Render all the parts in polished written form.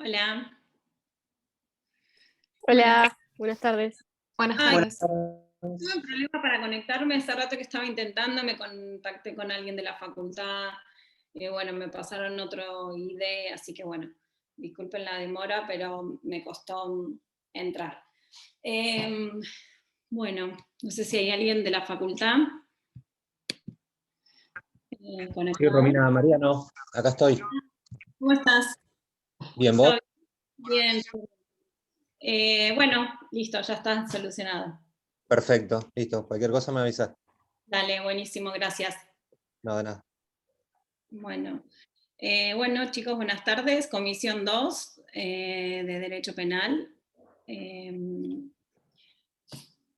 Hola. Bueno, Hola, buenas tardes. Buenas Buenas tardes. tuve un problema para conectarme hace rato que estaba intentando, me contacté con alguien de la facultad, bueno, me pasaron otro ID, así que bueno, disculpen la demora, pero me costó entrar. Bueno, no sé si hay alguien de la facultad Sí, conectado. Romina, Mariano, acá estoy. ¿Cómo estás? Bien, ¿vos? Bien. Bueno, listo, ya está solucionado. Perfecto, listo. Cualquier cosa me avisas. Dale, buenísimo, gracias. No, de nada. Bueno, chicos, buenas tardes. Comisión 2 de Derecho Penal.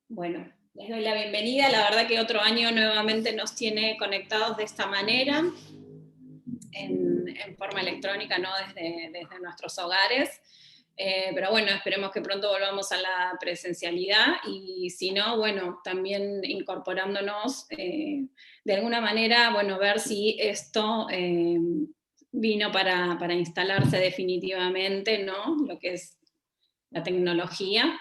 Bueno, les doy la bienvenida. La verdad que otro año nuevamente nos tiene conectados de esta manera, en forma electrónica, ¿no? Desde nuestros hogares. Pero bueno, esperemos que pronto volvamos a la presencialidad y si no, bueno, también incorporándonos de alguna manera, bueno, ver si esto vino para instalarse definitivamente, ¿no? Lo que es la tecnología,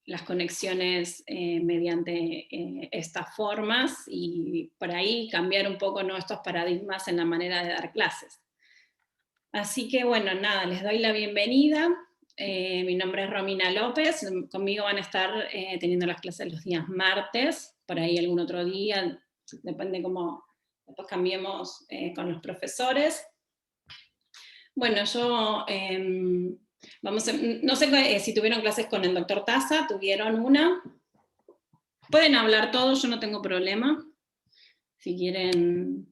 las conexiones mediante estas formas y por ahí cambiar un poco, ¿no? Estos paradigmas en la manera de dar clases. Así que bueno, nada, les doy la bienvenida. Mi nombre es Romina López, conmigo van a estar teniendo las clases los días martes, por ahí algún otro día, depende cómo después cambiemos con los profesores. Bueno, yo, no sé si tuvieron clases con el doctor Taza, tuvieron una. Pueden hablar todos, yo no tengo problema, si quieren,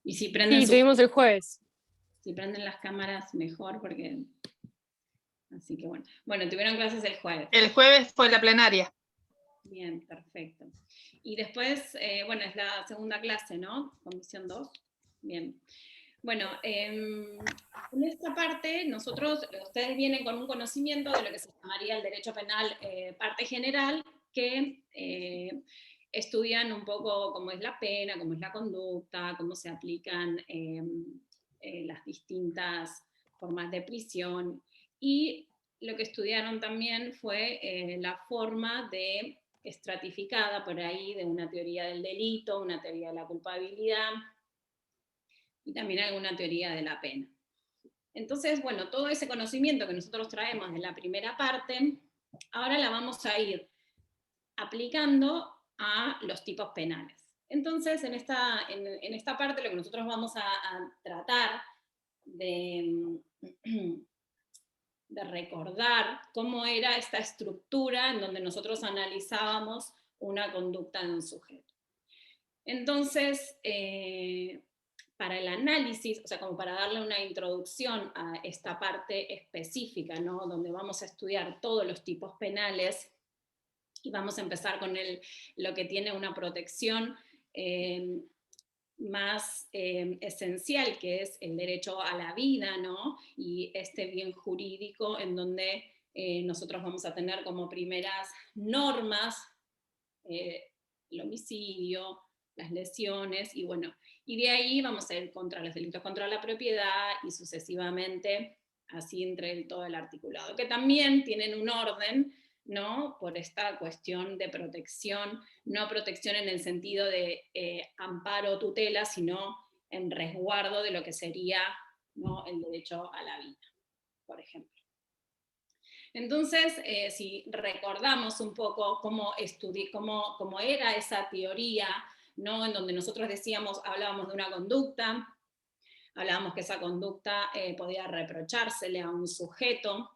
y si prenden Sí, tuvimos el jueves. Si prenden las cámaras, mejor, porque... Así que bueno. Bueno, tuvieron clases el jueves. El jueves fue la plenaria. Bien, perfecto. Y después, bueno, es la segunda clase, ¿no? Comisión 2. Bien. Bueno, en esta parte, ustedes vienen con un conocimiento de lo que se llamaría el derecho penal parte general, que estudian un poco cómo es la pena, cómo es la conducta, cómo se aplican las distintas formas de prisión, y lo que estudiaron también fue la forma de estratificada por ahí de una teoría del delito, una teoría de la culpabilidad y también alguna teoría de la pena. Entonces, bueno, todo ese conocimiento que nosotros traemos de la primera parte, ahora la vamos a ir aplicando a los tipos penales. Entonces, en esta parte lo que nosotros vamos a tratar de recordar cómo era esta estructura en donde nosotros analizábamos una conducta de un sujeto. Entonces, para el análisis, o sea, como para darle una introducción a esta parte específica, ¿no? Donde vamos a estudiar todos los tipos penales, y vamos a empezar con lo que tiene una protección más esencial, que es el derecho a la vida, ¿no? Y este bien jurídico en donde nosotros vamos a tener como primeras normas el homicidio, las lesiones, y bueno, y de ahí vamos a ir contra los delitos contra la propiedad y sucesivamente así entre todo el articulado, que también tienen un orden, ¿no? Por esta cuestión de protección, no protección en el sentido de amparo o tutela, sino en resguardo de lo que sería, ¿no? El derecho a la vida, por ejemplo. Entonces, si recordamos un poco cómo era esa teoría, ¿no? En donde nosotros hablábamos de una conducta, hablábamos que esa conducta podía reprochársele a un sujeto,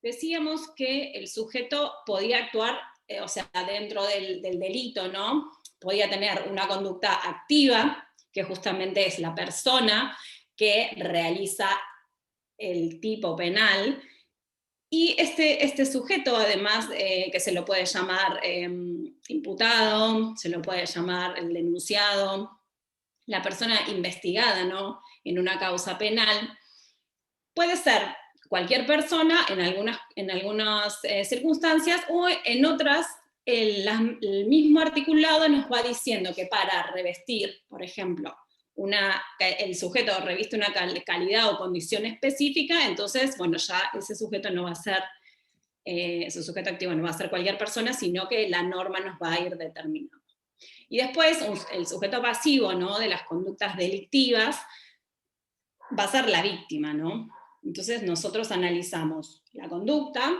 decíamos que el sujeto podía actuar, o sea, dentro del delito, ¿no? Podía tener una conducta activa, que justamente es la persona que realiza el tipo penal, y este sujeto, además, que se lo puede llamar imputado, se lo puede llamar el denunciado, la persona investigada, ¿no? En una causa penal, puede ser cualquier persona en algunas circunstancias, o en otras el mismo articulado nos va diciendo que para revestir, por ejemplo, el sujeto reviste una calidad o condición específica, entonces, bueno, ya ese sujeto no va a ser, su sujeto activo no va a ser cualquier persona, sino que la norma nos va a ir determinando. Y después, el sujeto pasivo, ¿no?, de las conductas delictivas, va a ser la víctima, ¿no? Entonces nosotros analizamos la conducta,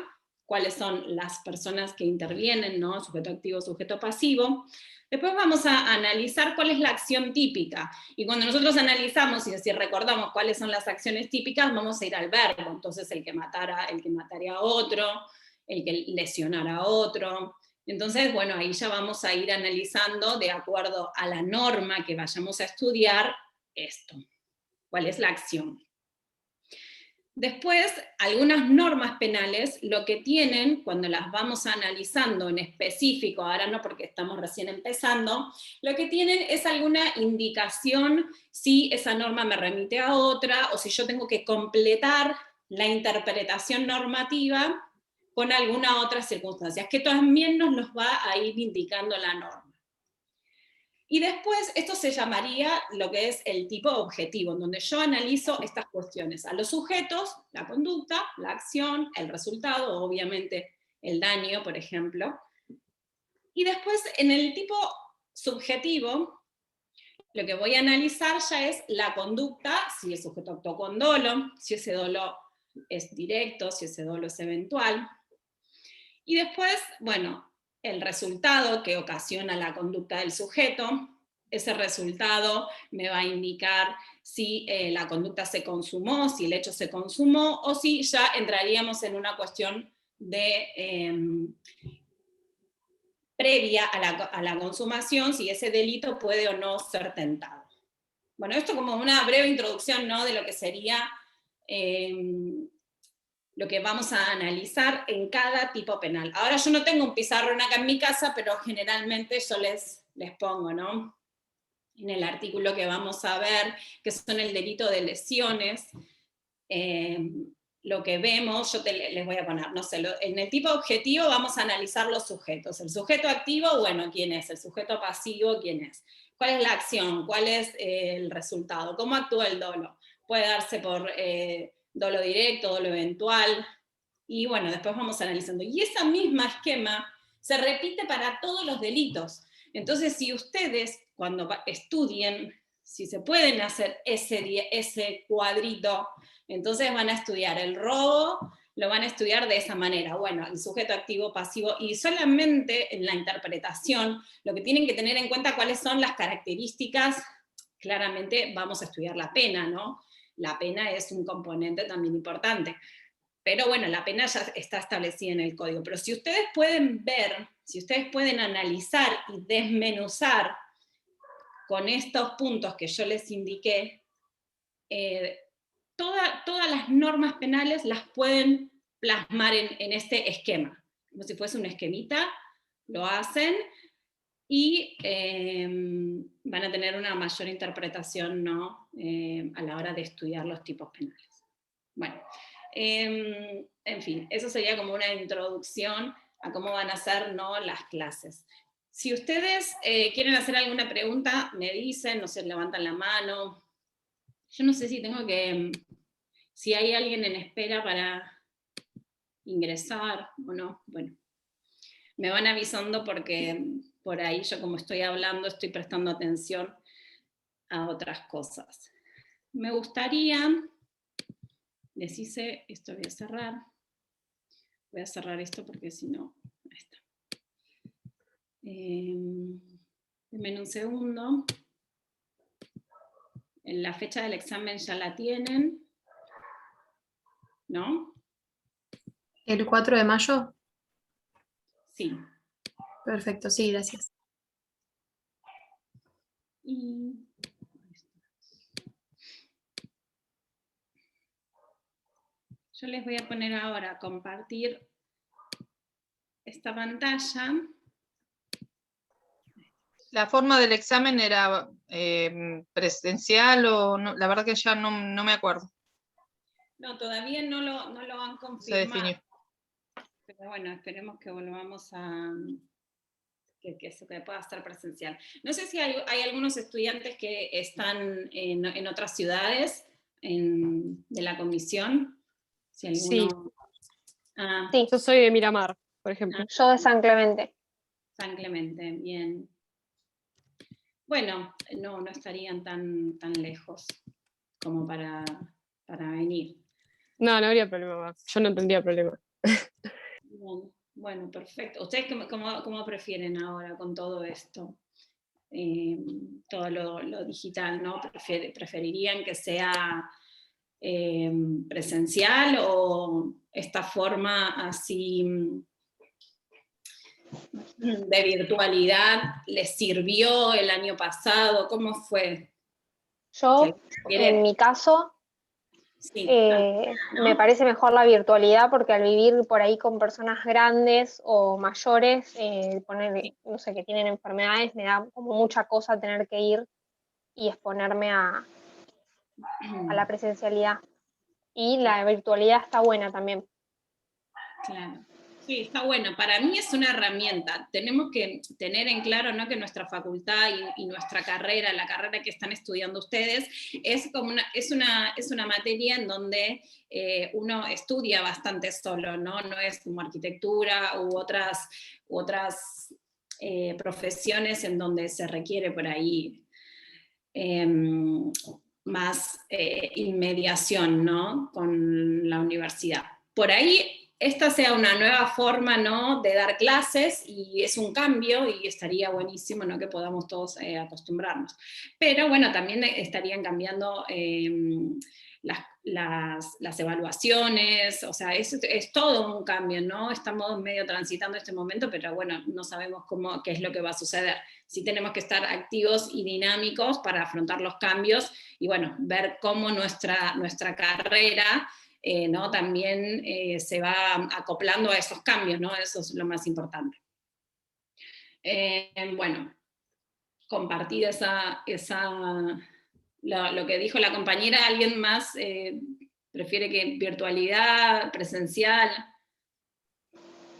cuáles son las personas que intervienen, ¿no?, sujeto activo, sujeto pasivo. Después vamos a analizar cuál es la acción típica, y cuando nosotros analizamos y si recordamos cuáles son las acciones típicas, vamos a ir al verbo, entonces el que mataría a otro, el que lesionara a otro. Entonces, bueno, ahí ya vamos a ir analizando de acuerdo a la norma que vayamos a estudiar esto. ¿Cuál es la acción? Después, algunas normas penales, lo que tienen, cuando las vamos analizando en específico, ahora no porque estamos recién empezando, lo que tienen es alguna indicación si esa norma me remite a otra, o si yo tengo que completar la interpretación normativa con alguna otra circunstancia, que también nos los va a ir indicando la norma. Y después, esto se llamaría lo que es el tipo objetivo, en donde yo analizo estas cuestiones, a los sujetos, la conducta, la acción, el resultado, obviamente el daño, por ejemplo. Y después, en el tipo subjetivo, lo que voy a analizar ya es la conducta, si el sujeto actuó con dolo, si ese dolo es directo, si ese dolo es eventual. Y después, bueno, el resultado que ocasiona la conducta del sujeto, ese resultado me va a indicar si la conducta se consumó, si el hecho se consumó, o si ya entraríamos en una cuestión de previa a la consumación, si ese delito puede o no ser tentado. Bueno, esto como una breve introducción, ¿no?, de lo que sería lo que vamos a analizar en cada tipo penal. Ahora yo no tengo un pizarrón acá en mi casa, pero generalmente yo les pongo, ¿no?, en el artículo que vamos a ver, que son el delito de lesiones, lo que vemos, les voy a poner, no sé, en el tipo objetivo vamos a analizar los sujetos. El sujeto activo, bueno, ¿quién es? El sujeto pasivo, ¿quién es? ¿Cuál es la acción? ¿Cuál es el resultado? ¿Cómo actúa el dolo? Puede darse por dolo directo, dolo eventual, y bueno, después vamos analizando. Y ese mismo esquema se repite para todos los delitos. Entonces, si ustedes, cuando estudien, si se pueden hacer ese cuadrito, entonces van a estudiar el robo, lo van a estudiar de esa manera. Bueno, el sujeto activo, pasivo, y solamente en la interpretación, lo que tienen que tener en cuenta cuáles son las características. Claramente vamos a estudiar la pena, ¿no? La pena es un componente también importante. Pero bueno, la pena ya está establecida en el código. Pero si ustedes pueden ver, si ustedes pueden analizar y desmenuzar con estos puntos que yo les indiqué, todas las normas penales las pueden plasmar en este esquema. Como si fuese un esquemita, lo hacen y van a tener una mayor interpretación, ¿no?, a la hora de estudiar los tipos penales. Bueno, en fin, eso sería como una introducción a cómo van a ser, ¿no?, las clases. Si ustedes quieren hacer alguna pregunta, me dicen, no sé, levantan la mano. Yo no sé si tengo que, si hay alguien en espera para ingresar o no. Bueno, me van avisando porque por ahí yo, como estoy hablando, estoy prestando atención a otras cosas. Me gustaría, les hice, esto voy a cerrar esto porque si no, ahí está. Denme un segundo. La fecha del examen ya la tienen, ¿no? ¿El 4 de mayo? Sí. Perfecto, sí, gracias. Y yo les voy a poner ahora a compartir esta pantalla. ¿La forma del examen era presencial o no? La verdad que ya no me acuerdo. No, todavía no lo han Se confirmado. definió. Pero bueno, esperemos que volvamos a que pueda ser presencial. No sé si hay algunos estudiantes que están en otras ciudades de la comisión. Si alguno... Ah, Sí, yo soy de Miramar, por ejemplo. Yo de San Clemente. San Clemente, bien. Bueno, no estarían tan lejos como para venir. No habría problema, yo no tendría problema. Bien, bueno, perfecto. ¿Ustedes cómo prefieren ahora con todo esto? Todo lo digital, ¿no? ¿Preferirían que sea presencial o esta forma así de virtualidad les sirvió el año pasado? ¿Cómo fue? Yo, en mi caso, Sí, ¿no? me parece mejor la virtualidad porque al vivir por ahí con personas grandes o mayores, no sé, que tienen enfermedades, me da como mucha cosa tener que ir y exponerme a la presencialidad. Y la virtualidad está buena también. Claro. Sí, está bueno. Para mí es una herramienta. Tenemos que tener en claro, ¿no?, que nuestra facultad y nuestra carrera, la carrera que están estudiando ustedes, es una materia en donde uno estudia bastante solo, ¿no? No es como arquitectura u otras profesiones en donde se requiere por ahí más inmediación, ¿no?, con la universidad. Por ahí esta sea una nueva forma, ¿no?, de dar clases, y es un cambio, y estaría buenísimo, ¿no?, que podamos todos acostumbrarnos. Pero bueno, también estarían cambiando las evaluaciones, o sea, es todo un cambio, ¿no? Estamos medio transitando este momento, pero bueno, no sabemos qué es lo que va a suceder. Sí tenemos que estar activos y dinámicos para afrontar los cambios, y bueno, ver cómo nuestra carrera ¿no?, también se va acoplando a esos cambios, ¿no? Eso es lo más importante. Bueno, compartid lo que dijo la compañera. ¿Alguien más prefiere que virtualidad, presencial?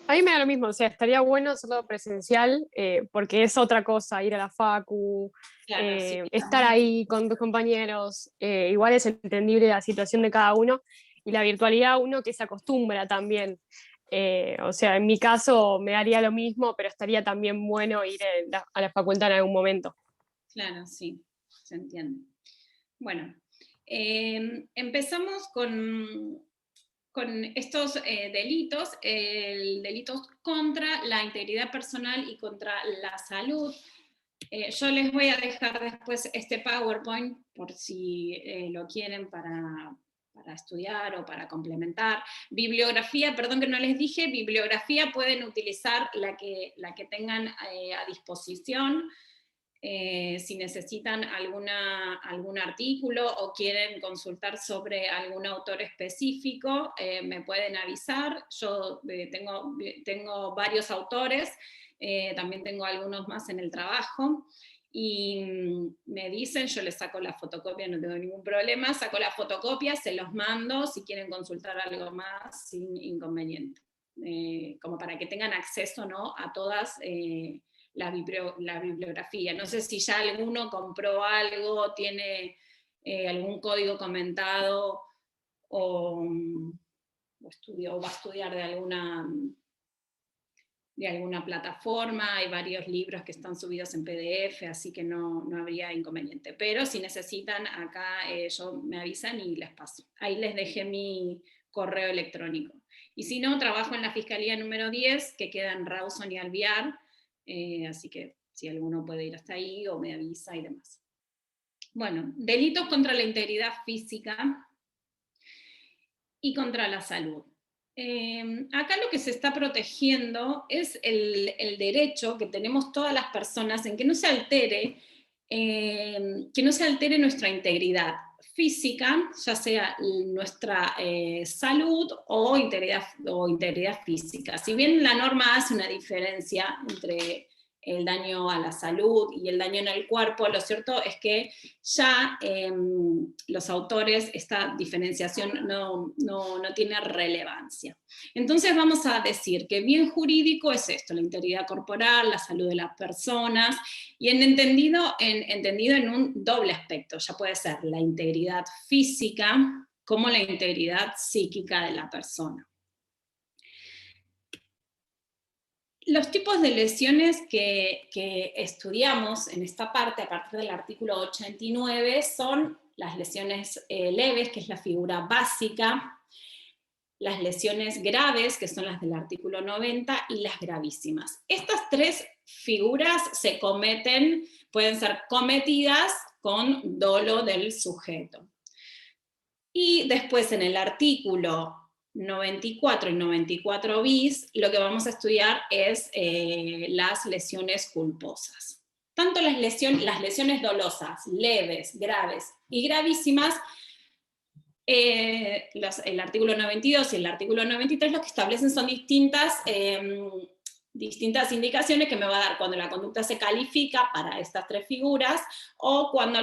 A mí me da lo mismo, o sea, estaría bueno hacerlo presencial, porque es otra cosa, ir a la facu, Claro, sí. estar ahí con tus compañeros, igual es entendible la situación de cada uno, y la virtualidad uno que se acostumbra también. O sea, en mi caso me daría lo mismo, pero estaría también bueno ir a la facultad en algún momento. Claro, sí, se entiende. Bueno, empezamos con estos delitos, delitos contra la integridad personal y contra la salud. Yo les voy a dejar después este PowerPoint por si lo quieren para estudiar o para complementar. Bibliografía, perdón que no les dije, bibliografía pueden utilizar la que tengan a disposición. Si necesitan algún artículo o quieren consultar sobre algún autor específico, me pueden avisar. Yo tengo varios autores, también tengo algunos más en el trabajo, y me dicen, yo les saco la fotocopia, no tengo ningún problema, saco la fotocopia, se los mando si quieren consultar algo más sin inconveniente, como para que tengan acceso, ¿no?, a todas la bibliografía. No sé si ya alguno compró algo, tiene algún código comentado, o va a estudiar de alguna plataforma. Hay varios libros que están subidos en PDF, así que no habría inconveniente. Pero si necesitan, acá me avisan y les paso. Ahí les dejé mi correo electrónico. Y si no, trabajo en la Fiscalía número 10, que queda en Rawson y Alvear, así que si alguno puede ir hasta ahí o me avisa y demás. Bueno, delitos contra la integridad física y contra la salud. Acá lo que se está protegiendo es el derecho que tenemos todas las personas en que no se altere nuestra integridad física, ya sea nuestra salud o integridad física. Si bien la norma hace una diferencia entre el daño a la salud y el daño en el cuerpo, lo cierto es que ya los autores, esta diferenciación no tiene relevancia. Entonces vamos a decir que bien jurídico es esto, la integridad corporal, la salud de las personas, y entendido en un doble aspecto, ya puede ser la integridad física como la integridad psíquica de la persona. Los tipos de lesiones que estudiamos en esta parte, a partir del artículo 89, son las lesiones leves, que es la figura básica, las lesiones graves, que son las del artículo 90, y las gravísimas. Estas tres figuras pueden ser cometidas con dolo del sujeto. Y después en el artículo 94 y 94 bis, lo que vamos a estudiar es las lesiones culposas. Tanto las lesiones dolosas, leves, graves y gravísimas, el artículo 92 y el artículo 93 lo que establecen son distintas indicaciones que me va a dar cuando la conducta se califica para estas tres figuras, o cuando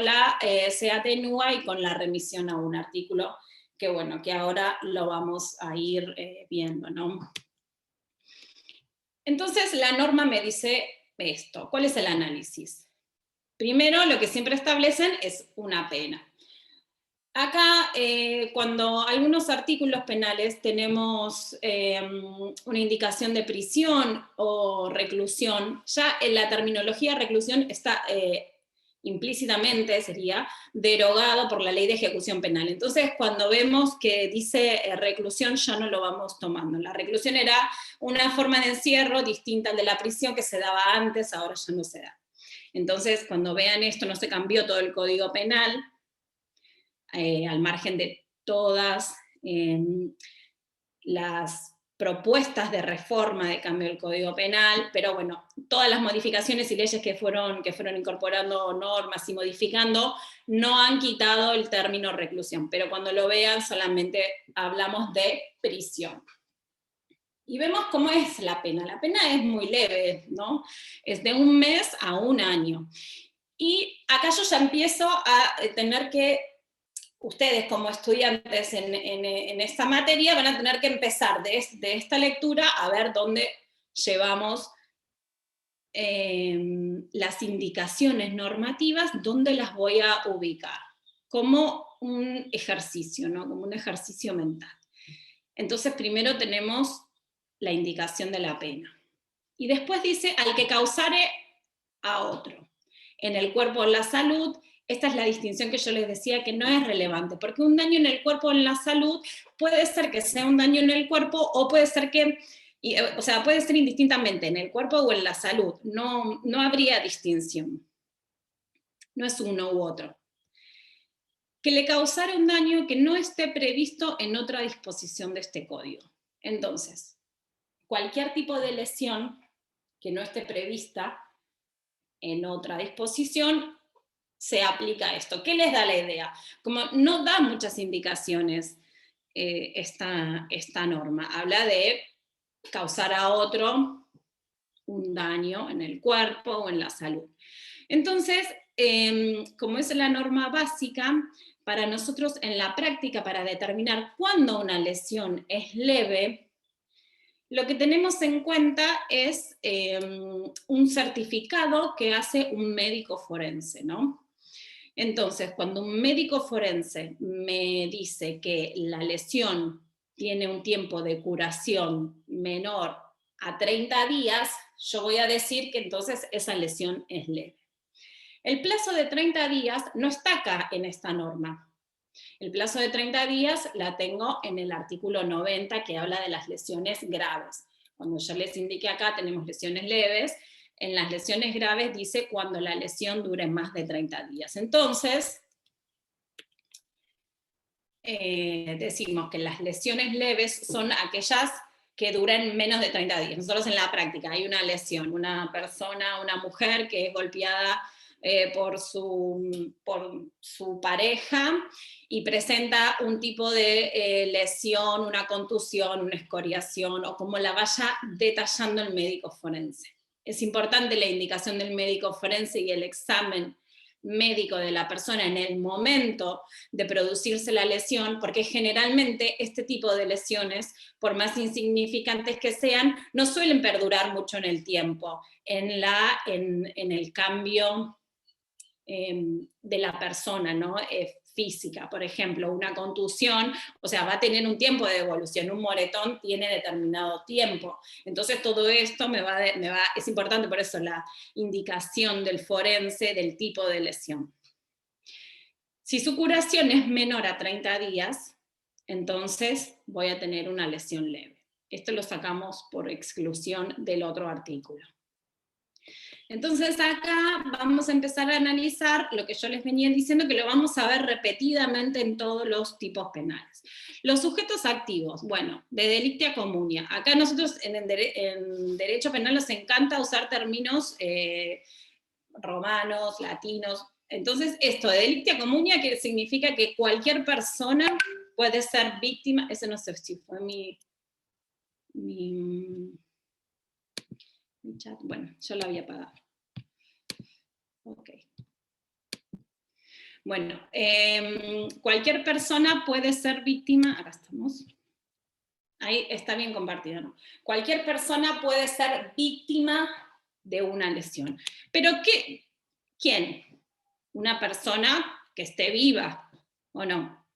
se atenúa y con la remisión a un artículo, que bueno, que ahora lo vamos a ir viendo, ¿no? Entonces la norma me dice esto. ¿Cuál es el análisis? Primero, lo que siempre establecen es una pena. Acá, cuando algunos artículos penales tenemos una indicación de prisión o reclusión, ya en la terminología reclusión está implícitamente, sería derogado por la ley de ejecución penal. Entonces, cuando vemos que dice reclusión, ya no lo vamos tomando. La reclusión era una forma de encierro distinta al de la prisión que se daba antes, ahora ya no se da. Entonces, cuando vean esto, no se cambió todo el Código Penal, al margen de todas las propuestas de reforma de cambio del Código Penal, pero bueno, todas las modificaciones y leyes que fueron incorporando normas y modificando no han quitado el término reclusión, pero cuando lo vean solamente hablamos de prisión. Y vemos cómo es la pena. La pena es muy leve, ¿no? Es de 1 mes a 1 año. Y acá yo ya empiezo a tener que, ustedes como estudiantes en esta materia van a tener que empezar de esta lectura a ver dónde llevamos las indicaciones normativas, dónde las voy a ubicar, como un ejercicio, ¿no? Como un ejercicio mental. Entonces primero tenemos la indicación de la pena. Y después dice, al que causare a otro. En el cuerpo o en la salud, esta es la distinción que yo les decía que no es relevante, porque un daño en el cuerpo o en la salud puede ser que sea un daño en el cuerpo, o puede ser que, o sea, puede ser indistintamente en el cuerpo o en la salud, no habría distinción. No es uno u otro. Que le causara un daño que no esté previsto en otra disposición de este código. Entonces, cualquier tipo de lesión que no esté prevista en otra disposición, se aplica esto. ¿Qué les da la idea? Como no da muchas indicaciones esta norma, habla de causar a otro un daño en el cuerpo o en la salud. Entonces, como es la norma básica, para nosotros en la práctica, para determinar cuándo una lesión es leve, lo que tenemos en cuenta es un certificado que hace un médico forense, ¿no? Entonces, cuando un médico forense me dice que la lesión tiene un tiempo de curación menor a 30 días, yo voy a decir que entonces esa lesión es leve. El plazo de 30 días no está acá en esta norma. El plazo de 30 días la tengo en el artículo 90, que habla de las lesiones graves. Cuando yo les indiqué acá, tenemos lesiones leves. En las lesiones graves dice cuando la lesión dure más de 30 días. Entonces, decimos que las lesiones leves son aquellas que duren menos de 30 días. Nosotros en la práctica hay una lesión, una persona, una mujer que es golpeada por su pareja y presenta un tipo de lesión, una contusión, una escoriación, o como la vaya detallando el médico forense. es importante la indicación del médico forense y el examen médico de la persona en el momento de producirse la lesión, porque generalmente este tipo de lesiones, por más insignificantes que sean, no suelen perdurar mucho en el tiempo, en el cambio de la persona, ¿no? Física, por ejemplo, una contusión, o sea, va a tener un tiempo de evolución, un moretón tiene determinado tiempo, entonces todo esto es importante, por eso la indicación del forense del tipo de lesión. Si su curación es menor a 30 días, entonces voy a tener una lesión leve. Esto lo sacamos por exclusión del otro artículo. Entonces acá vamos a empezar a analizar lo que yo les venía diciendo, que lo vamos a ver repetidamente en todos los tipos penales. Los sujetos activos, bueno, de delictia comunia. Acá nosotros en derecho penal nos encanta usar términos romanos, latinos. Entonces esto de delictia comunia, que significa que cualquier persona puede ser víctima, ese no sé si fue mi chat, bueno, yo lo había apagado. Ok. Bueno, cualquier persona puede ser víctima, acá estamos, ahí está bien compartido, ¿no? Cualquier persona puede ser víctima de una lesión. Pero ¿quién? Una persona que esté viva, ¿o no?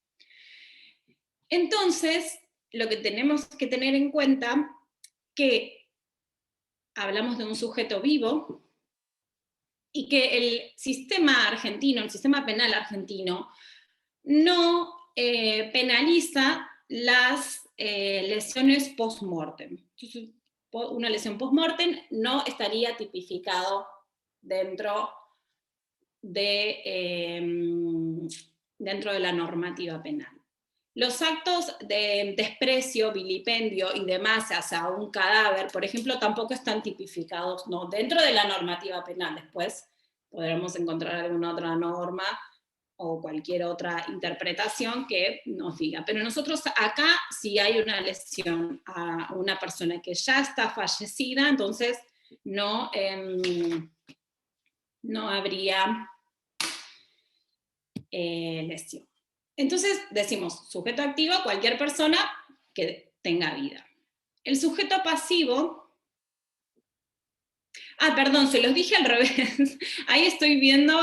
Entonces, lo que tenemos que tener en cuenta que hablamos de un sujeto vivo y que el sistema argentino, el sistema penal argentino, no penaliza las lesiones post-mortem. Una lesión post-mortem no estaría tipificado dentro de la normativa penal. Los actos de desprecio, vilipendio y demás hacia un cadáver, por ejemplo, tampoco están tipificados, ¿no? Dentro de la normativa penal. Después podremos encontrar alguna otra norma o cualquier otra interpretación que nos diga. Pero nosotros acá, si hay una lesión a una persona que ya está fallecida, entonces no habría lesión. Entonces decimos, sujeto activo, cualquier persona que tenga vida. El sujeto pasivo, perdón, se los dije al revés, ahí estoy viendo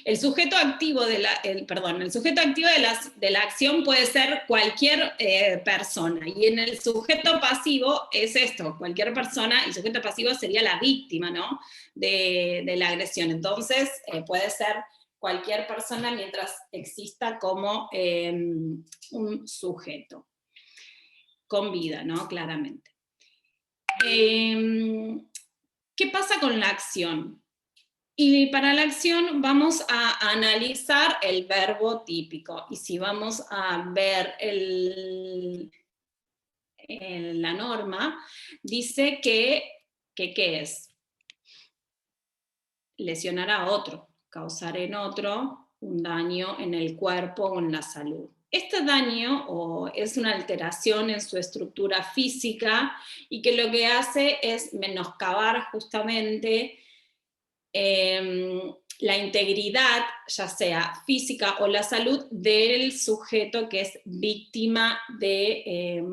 el sujeto activo el sujeto activo de la acción puede ser cualquier persona, y en el sujeto pasivo es esto, cualquier persona, el sujeto pasivo sería la víctima, ¿no? de la agresión, entonces puede ser cualquier persona mientras exista como un sujeto con vida, ¿no? Claramente. ¿Qué pasa con la acción? Y para la acción vamos a analizar el verbo típico, y si vamos a ver la norma, dice que ¿qué es? Lesionar a otro, causar en otro un daño en el cuerpo o en la salud. Este daño es una alteración en su estructura física y que lo que hace es menoscabar justamente la integridad, ya sea física o la salud, del sujeto que es víctima de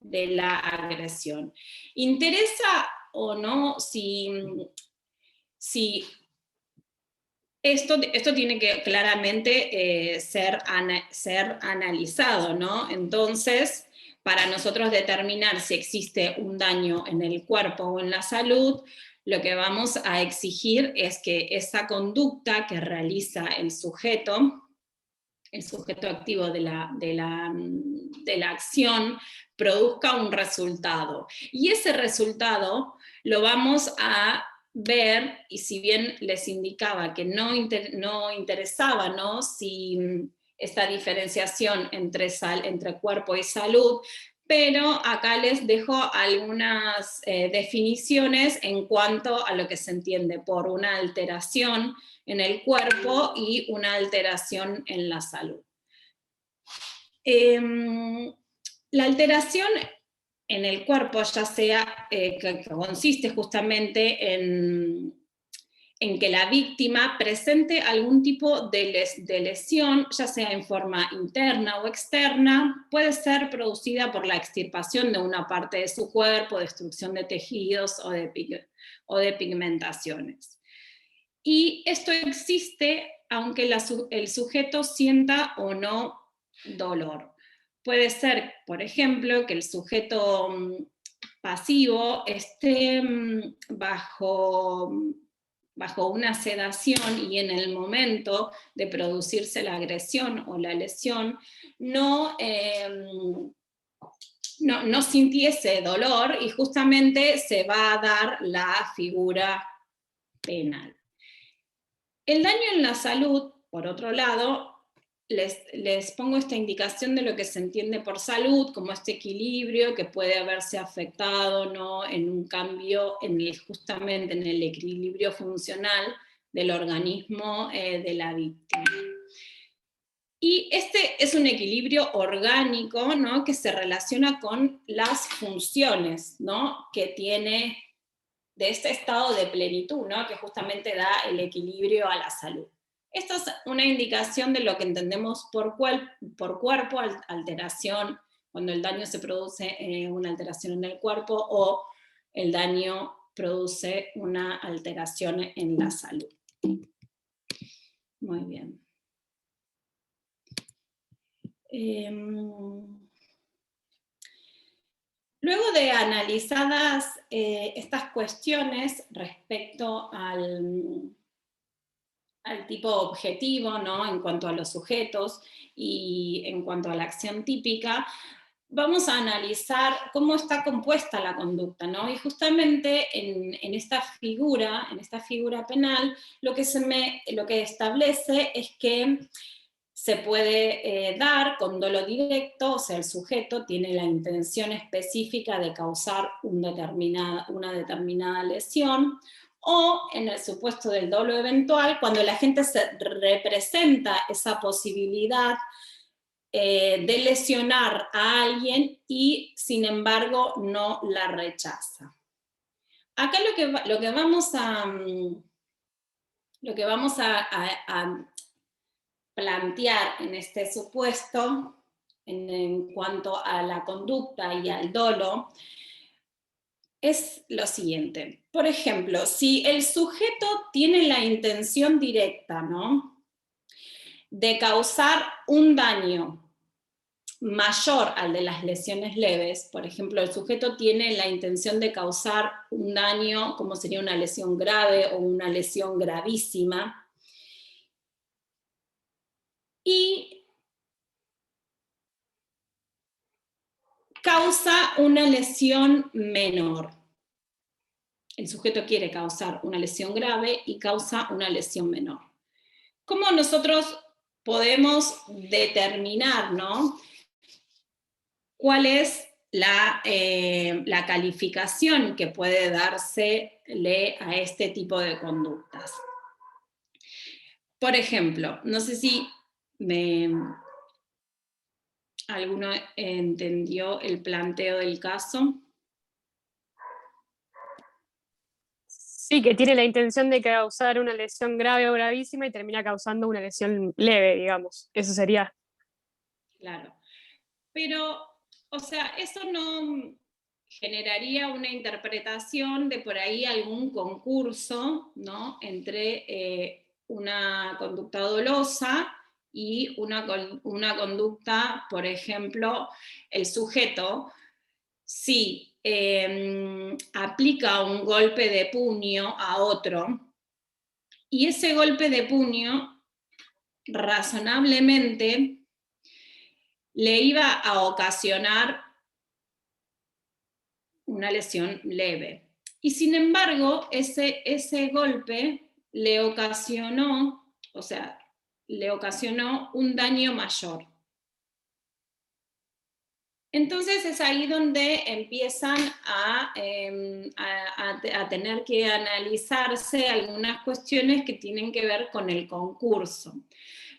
la agresión. ¿Interesa o no si esto tiene que claramente ser analizado, ¿no? Entonces, para nosotros determinar si existe un daño en el cuerpo o en la salud, lo que vamos a exigir es que esa conducta que realiza el sujeto activo de la acción, produzca un resultado. Y ese resultado lo vamos a ver, y si bien les indicaba que no interesaba, ¿no? Si esta diferenciación entre cuerpo y salud, pero acá les dejo algunas definiciones en cuanto a lo que se entiende por una alteración en el cuerpo y una alteración en la salud. La alteración en el cuerpo, ya sea que consiste justamente en que la víctima presente algún tipo de lesión, ya sea en forma interna o externa, puede ser producida por la extirpación de una parte de su cuerpo, destrucción de tejidos o de pigmentaciones. Y esto existe aunque el sujeto sienta o no dolor. Puede ser, por ejemplo, que el sujeto pasivo esté bajo una sedación y en el momento de producirse la agresión o la lesión no sintiese dolor y justamente se va a dar la figura penal. El daño en la salud, por otro lado, les pongo esta indicación de lo que se entiende por salud, como este equilibrio que puede haberse afectado, ¿no?, en un cambio justamente en el equilibrio funcional del organismo de la víctima. Y este es un equilibrio orgánico, ¿no?, que se relaciona con las funciones, ¿no?, que tiene de este estado de plenitud, ¿no?, que justamente da el equilibrio a la salud. Esto es una indicación de lo que entendemos por cuerpo, alteración, cuando el daño se produce una alteración en el cuerpo o el daño produce una alteración en la salud. Muy bien. Luego de analizadas estas cuestiones respecto al tipo objetivo, ¿no?, en cuanto a los sujetos y en cuanto a la acción típica, vamos a analizar cómo está compuesta la conducta, ¿no? Y justamente en esta figura penal, lo que establece es que se puede dar con dolo directo, o sea, el sujeto tiene la intención específica de causar una determinada lesión, o en el supuesto del dolo eventual, cuando la gente se representa esa posibilidad de lesionar a alguien y sin embargo no la rechaza. Acá lo que vamos a plantear en este supuesto, en cuanto a la conducta y al dolo, es lo siguiente. Por ejemplo, si el sujeto tiene la intención directa, ¿no?, de causar un daño mayor al de las lesiones leves, por ejemplo, el sujeto tiene la intención de causar un daño, como sería una lesión grave o una lesión gravísima, y causa una lesión menor. El sujeto quiere causar una lesión grave y causa una lesión menor. ¿Cómo nosotros podemos determinar, ¿no?, cuál es la calificación que puede dársele a este tipo de conductas? Por ejemplo, no sé si ¿alguno entendió el planteo del caso? Sí, que tiene la intención de causar una lesión grave o gravísima y termina causando una lesión leve, digamos. Eso sería. Claro. Pero, o sea, eso no generaría una interpretación de por ahí algún concurso, ¿no?, entre una conducta dolosa y una conducta, por ejemplo, el sujeto, si aplica un golpe de puño a otro, y ese golpe de puño razonablemente le iba a ocasionar una lesión leve. Y sin embargo, ese golpe le ocasionó un daño mayor. Entonces es ahí donde empiezan a tener que analizarse algunas cuestiones que tienen que ver con el concurso.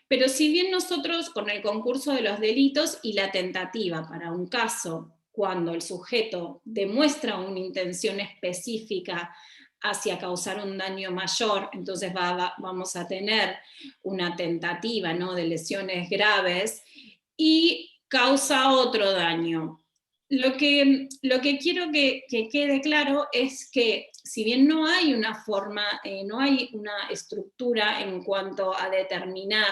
Pero si bien nosotros con el concurso de los delitos y la tentativa para un caso cuando el sujeto demuestra una intención específica hacia causar un daño mayor, entonces vamos a tener una tentativa, ¿no?, de lesiones graves, y causa otro daño. Lo que quiero que quede claro es que si bien no hay una forma, no hay una estructura en cuanto a determinar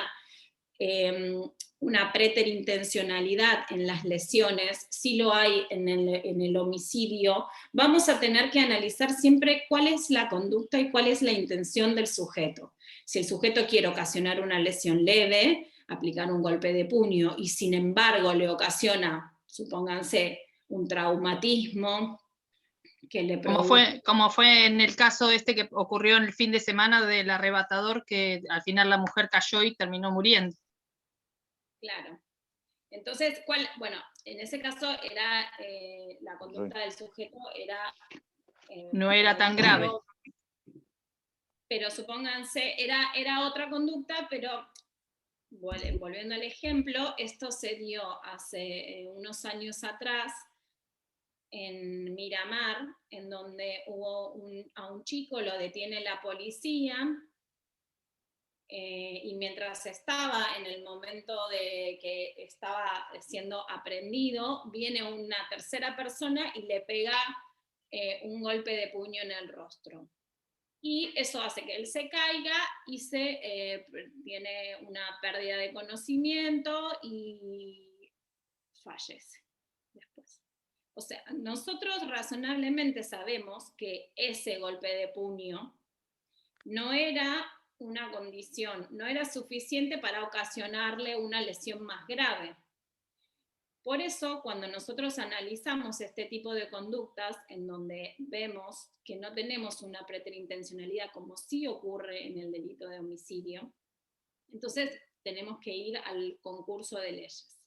una preterintencionalidad en las lesiones, sí lo hay en el homicidio, vamos a tener que analizar siempre cuál es la conducta y cuál es la intención del sujeto. Si el sujeto quiere ocasionar una lesión leve, aplicar un golpe de puño, y sin embargo le ocasiona, supónganse, un traumatismo que le produce... Como fue en el caso este que ocurrió en el fin de semana del arrebatador, que al final la mujer cayó y terminó muriendo. Claro. Entonces, bueno, en ese caso era la conducta del sujeto era... No era tan grave. Pero supónganse, era otra conducta, pero volviendo al ejemplo, esto se dio hace unos años atrás en Miramar, en donde a un chico lo detiene la policía, y mientras estaba en el momento de que estaba siendo aprendido, viene una tercera persona y le pega un golpe de puño en el rostro. Y eso hace que él se caiga y tiene una pérdida de conocimiento y fallece después. O sea, nosotros razonablemente sabemos que ese golpe de puño no era una condición, no era suficiente para ocasionarle una lesión más grave. Por eso, cuando nosotros analizamos este tipo de conductas, en donde vemos que no tenemos una preterintencionalidad, como sí ocurre en el delito de homicidio, entonces tenemos que ir al concurso de leyes.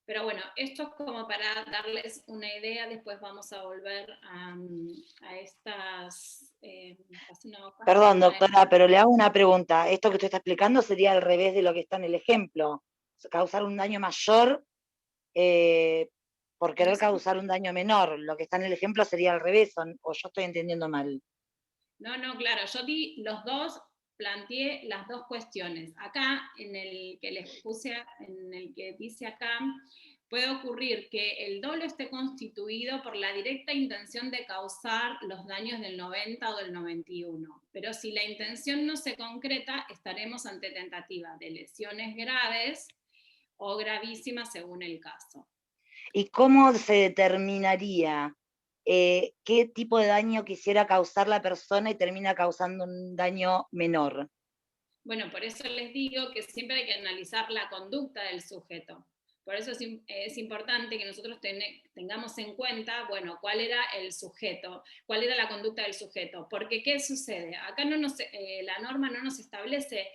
Pero bueno, esto es como para darles una idea, después vamos a volver a estas... Perdón, doctora, pero le hago una pregunta. Esto que usted está explicando sería al revés de lo que está en el ejemplo. Causar un daño mayor por querer causar un daño menor. Lo que está en el ejemplo sería al revés, o yo estoy entendiendo mal. No, claro, yo di los dos, planteé las dos cuestiones. Acá, en el que les puse, en el que dice acá, puede ocurrir que el dolo esté constituido por la directa intención de causar los daños del 90 o del 91, pero si la intención no se concreta, estaremos ante tentativa de lesiones graves o gravísimas según el caso. ¿Y cómo se determinaría qué tipo de daño quisiera causar la persona y termina causando un daño menor? Bueno, por eso les digo que siempre hay que analizar la conducta del sujeto. Por eso es importante que nosotros tengamos en cuenta, bueno, cuál era el sujeto, cuál era la conducta del sujeto. Porque, ¿qué sucede? Acá la norma no nos establece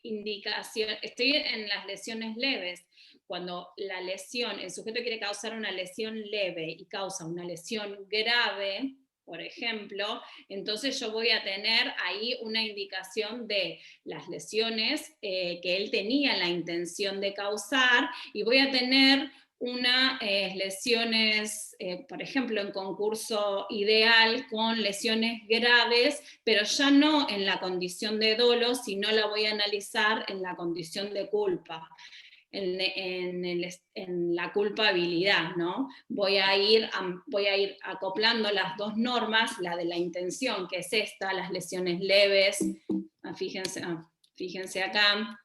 indicación. Estoy en las lesiones leves. Cuando la lesión, el sujeto quiere causar una lesión leve y causa una lesión grave, por ejemplo, entonces yo voy a tener ahí una indicación de las lesiones que él tenía la intención de causar, y voy a tener unas lesiones, por ejemplo, en concurso ideal con lesiones graves, pero ya no en la condición de dolo, sino la voy a analizar en la condición de culpa. En la culpabilidad, ¿no? Voy a ir acoplando las dos normas, la de la intención, que es esta, las lesiones leves, fíjense acá,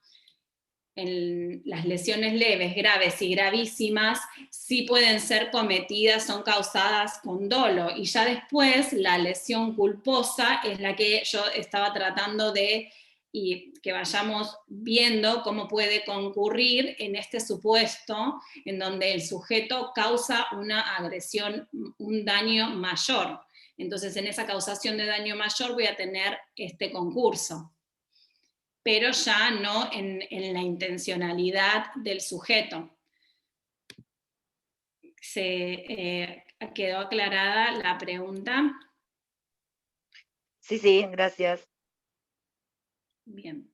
las lesiones leves, graves y gravísimas sí pueden ser cometidas, son causadas con dolo, y ya después la lesión culposa es la que yo estaba tratando de, y que vayamos viendo cómo puede concurrir en este supuesto en donde el sujeto causa una agresión, un daño mayor. Entonces, en esa causación de daño mayor voy a tener este concurso, pero ya no en la intencionalidad del sujeto. ¿Se quedó aclarada la pregunta? Sí, gracias. Bien.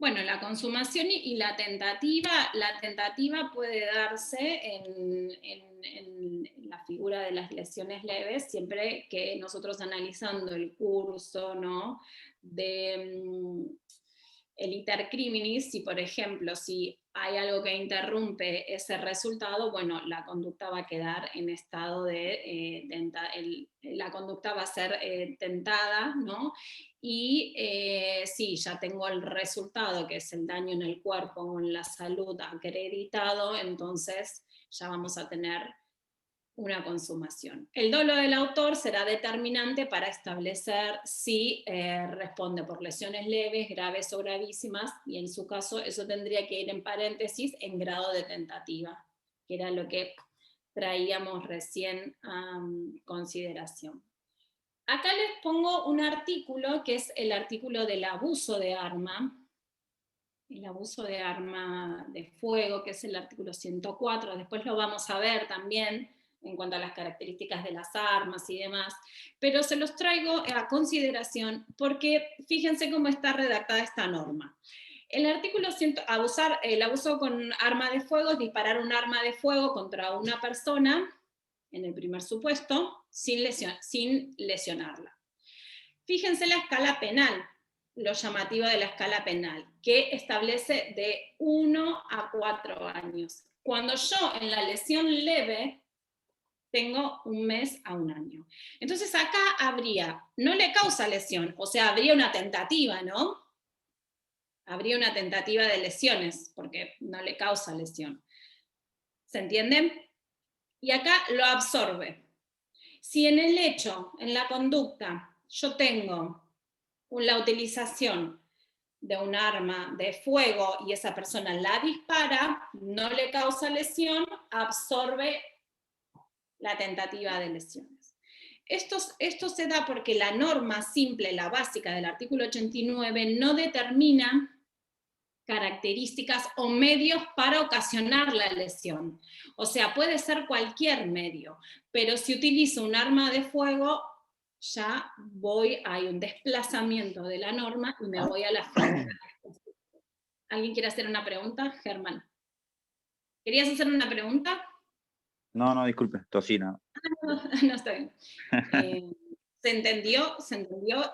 Bueno, la consumación y la tentativa puede darse en la figura de las lesiones leves, siempre que nosotros analizando el curso, ¿no?, de el iter criminis, si por ejemplo, si hay algo que interrumpe ese resultado, bueno, la conducta va a quedar en estado de, la conducta va a ser tentada, ¿no? Y sí, ya tengo el resultado, que es el daño en el cuerpo o en la salud acreditado, entonces ya vamos a tener una consumación. El dolo del autor será determinante para establecer si responde por lesiones leves, graves o gravísimas, y en su caso eso tendría que ir en paréntesis en grado de tentativa, que era lo que traíamos recién a consideración. Acá les pongo un artículo que es el artículo del abuso de arma, el abuso de arma de fuego, que es el artículo 104, después lo vamos a ver también en cuanto a las características de las armas y demás, pero se los traigo a consideración porque fíjense cómo está redactada esta norma. El artículo el abuso con arma de fuego es disparar un arma de fuego contra una persona, en el primer supuesto, sin lesionarla. Fíjense la escala penal, lo llamativo de la escala penal, que establece de 1 a 4 años. Cuando yo en la lesión leve tengo 1 mes a 1 año. Entonces acá habría, no le causa lesión, o sea, habría una tentativa, ¿no? Habría una tentativa de lesiones, porque no le causa lesión. ¿Se entiende? Y acá lo absorbe. Si en el hecho, en la conducta, yo tengo la utilización de un arma de fuego y esa persona la dispara, no le causa lesión, absorbe la tentativa de lesiones. Esto se da porque la norma simple, la básica del artículo 89, no determina características o medios para ocasionar la lesión. O sea, puede ser cualquier medio, pero si utilizo un arma de fuego, ya hay un desplazamiento de la norma y me voy a la figura. ¿Alguien quiere hacer una pregunta? Germán. ¿Querías hacer una pregunta? No, disculpe, tocina. No, está bien. ¿Se entendió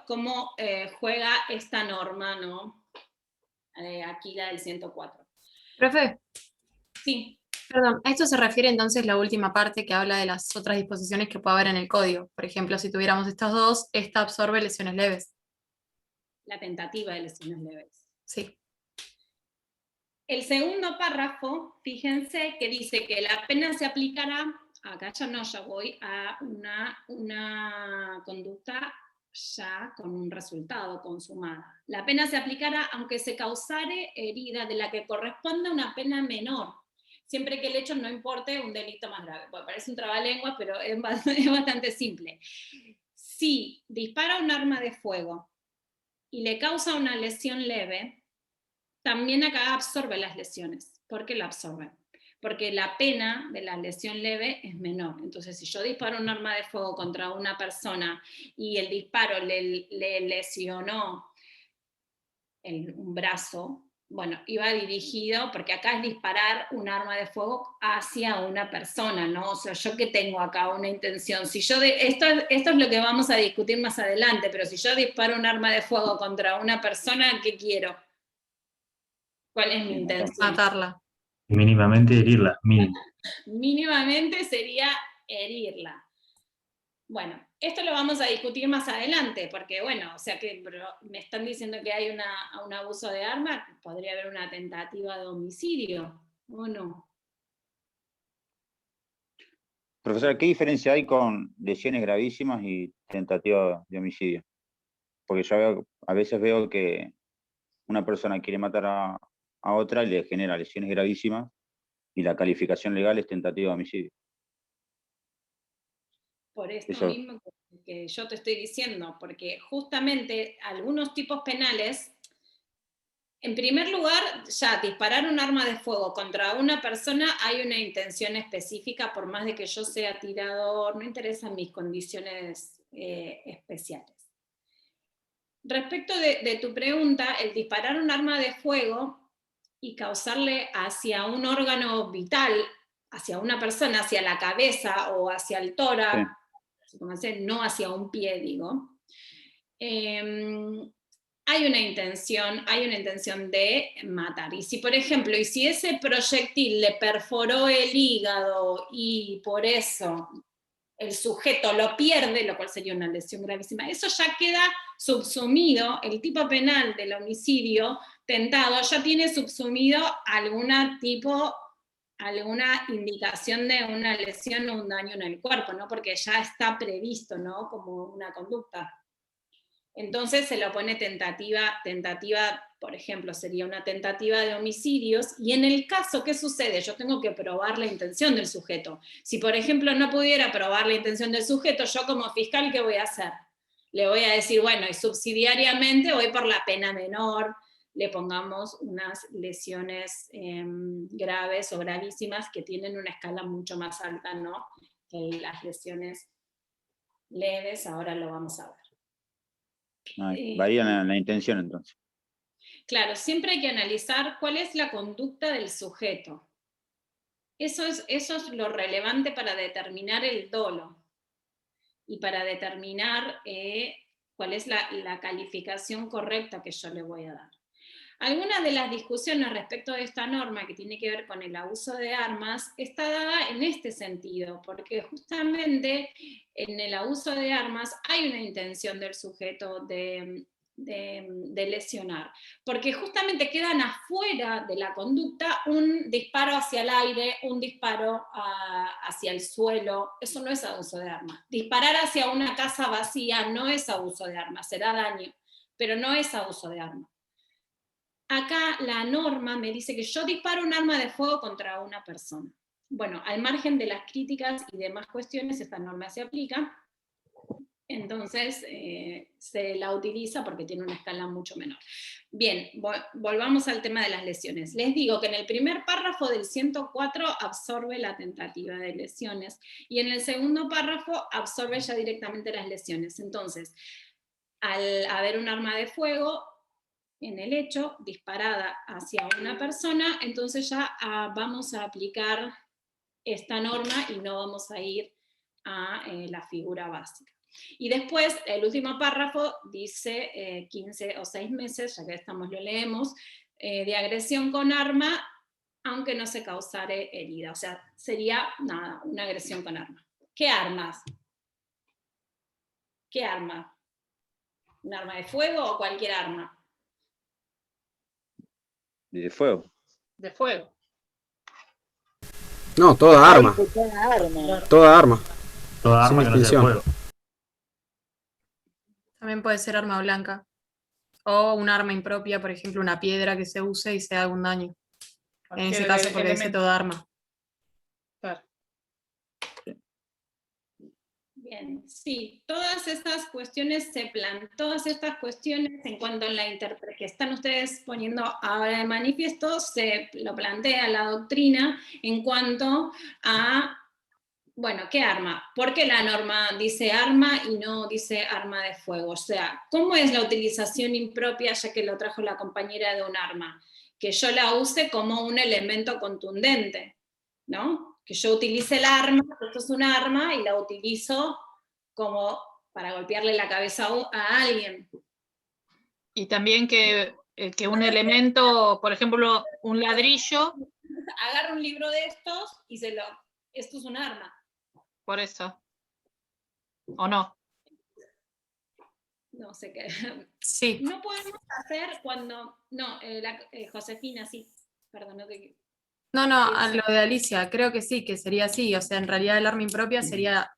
cómo juega esta norma, ¿no? Aquí la del 104. Profe, Sí. perdón, a esto se refiere entonces la última parte que habla de las otras disposiciones que puede haber en el código. Por ejemplo, si tuviéramos estas dos, esta absorbe lesiones leves. La tentativa de lesiones leves. Sí. El segundo párrafo, fíjense que dice que la pena se aplicará, acá ya voy a una conducta ya con un resultado consumada. La pena se aplicará aunque se causare herida de la que corresponde a una pena menor, siempre que el hecho no importe un delito más grave. Bueno, parece un trabalengua, pero es bastante simple. Si dispara un arma de fuego y le causa una lesión leve, también acá absorbe las lesiones. ¿Por qué la absorbe? Porque la pena de la lesión leve es menor. Entonces, si yo disparo un arma de fuego contra una persona y el disparo le lesionó un brazo, bueno, iba dirigido, porque acá es disparar un arma de fuego hacia una persona, ¿no? O sea, yo que tengo acá una intención. Si yo esto es lo que vamos a discutir más adelante, pero si yo disparo un arma de fuego contra una persona, ¿qué quiero? ¿Cuál es mi intención? Matarla. Mínimamente herirla, mínimo. Mínimamente sería herirla. Bueno, esto lo vamos a discutir más adelante, porque bueno, o sea que me están diciendo que hay un abuso de arma, podría haber una tentativa de homicidio, ¿o no? Profesora, ¿qué diferencia hay con lesiones gravísimas y tentativa de homicidio? Porque yo a veces veo que una persona quiere matar a otra y le genera lesiones gravísimas y la calificación legal es tentativa de homicidio. Por esto mismo que yo te estoy diciendo, porque justamente algunos tipos penales, en primer lugar, ya disparar un arma de fuego contra una persona hay una intención específica, por más de que yo sea tirador, no interesan mis condiciones especiales. respecto de tu pregunta, el disparar un arma de fuego y causarle hacia un órgano vital, hacia una persona, hacia la cabeza o hacia el tórax, supónganse, no hacia un pie, digo, hay una intención de matar. Y si, por ejemplo, si ese proyectil le perforó el hígado y por eso el sujeto lo pierde, lo cual sería una lesión gravísima, eso ya queda subsumido, el tipo penal del homicidio tentado ya tiene subsumido alguna indicación de una lesión o un daño en el cuerpo, ¿no? Porque ya está previsto, ¿no? Como una conducta. Entonces se lo pone tentativa, por ejemplo, sería una tentativa de homicidios, y en el caso, ¿qué sucede? Yo tengo que probar la intención del sujeto. Si, por ejemplo, no pudiera probar la intención del sujeto, yo como fiscal, ¿qué voy a hacer? Le voy a decir, bueno, y subsidiariamente voy por la pena menor, le pongamos unas lesiones graves o gravísimas que tienen una escala mucho más alta, ¿no? Que las lesiones leves, ahora lo vamos a ver. Varía la intención entonces. Claro, siempre hay que analizar cuál es la conducta del sujeto. Eso es lo relevante para determinar el dolo y para determinar cuál es la calificación correcta que yo le voy a dar. Algunas de las discusiones respecto de esta norma que tiene que ver con el abuso de armas está dada en este sentido, porque justamente en el abuso de armas hay una intención del sujeto de lesionar, porque justamente quedan afuera de la conducta un disparo hacia el aire, un disparo hacia el suelo. Eso no es abuso de armas. Disparar hacia una casa vacía no es abuso de armas, será daño, pero no es abuso de armas. Acá la norma me dice que yo disparo un arma de fuego contra una persona. Bueno, al margen de las críticas y demás cuestiones, esta norma se aplica, entonces se la utiliza porque tiene una escala mucho menor. Bien, volvamos al tema de las lesiones. Les digo que en el primer párrafo del 104 absorbe la tentativa de lesiones, y en el segundo párrafo absorbe ya directamente las lesiones. Entonces, al haber un arma de fuego en el hecho, disparada hacia una persona, entonces ya vamos a aplicar esta norma y no vamos a ir a la figura básica. Y después, el último párrafo dice 15 o 6 meses, ya que lo leemos, de agresión con arma, aunque no se causare herida. O sea, sería nada, una agresión con arma. ¿Qué armas? ¿Qué arma? ¿Un arma de fuego o cualquier arma? De fuego. De fuego. No, toda arma. Toda arma. Toda Sin arma que no sea distinción. fuego. También puede ser arma blanca. O un arma impropia, por ejemplo, una piedra que se use y se haga un daño. En ese Cualquier caso, porque dice elemento. toda arma. Claro. Bien, sí, todas estas cuestiones en cuanto a la interpretación que están ustedes poniendo ahora de manifiesto, se lo plantea la doctrina en cuanto a, bueno, ¿qué arma? ¿Por qué la norma dice arma y no dice arma de fuego? O sea, ¿cómo es la utilización impropia, ya que lo trajo la compañera, de un arma? Que yo la use como un elemento contundente, ¿no? Que yo utilice el arma, esto es un arma, y la utilizo como para golpearle la cabeza a alguien. Y también que un elemento, por ejemplo, un ladrillo. Agarro un libro de estos y esto es un arma. Por eso. ¿O no? No sé qué. Sí. No podemos hacer cuando... No, Josefina, sí. Perdón, no te... No, a lo de Alicia, creo que sí, que sería así. O sea, en realidad el arma impropia sería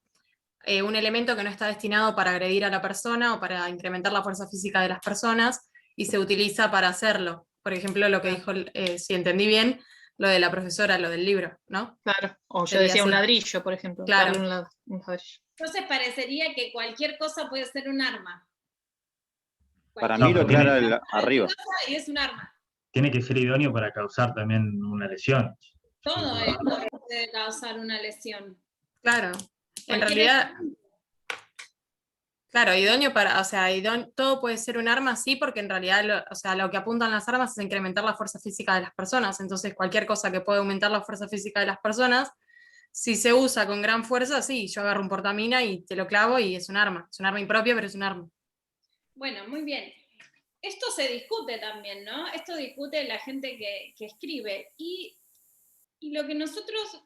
un elemento que no está destinado para agredir a la persona o para incrementar la fuerza física de las personas, y se utiliza para hacerlo. Por ejemplo, lo que dijo, si entendí bien, lo de la profesora, lo del libro, ¿no? Claro, o yo Sería decía un así. ladrillo, por ejemplo. Claro. Darle un ladrillo. Entonces parecería que cualquier cosa puede ser un arma. Para No, mí lo pero aclara arriba. Y es un arma. Tiene que ser idóneo para causar también una lesión. Todo esto puede causar una lesión. Claro. En Cualquier realidad, Claro, idóneo para, o sea, todo puede ser un arma, sí, porque en realidad, lo que apuntan las armas es incrementar la fuerza física de las personas. Entonces, cualquier cosa que pueda aumentar la fuerza física de las personas, si se usa con gran fuerza, sí, yo agarro un portamina y te lo clavo y es un arma. Es un arma impropia, pero es un arma. Bueno, muy bien. Esto se discute también, ¿no? Esto discute la gente que escribe. Y lo que nosotros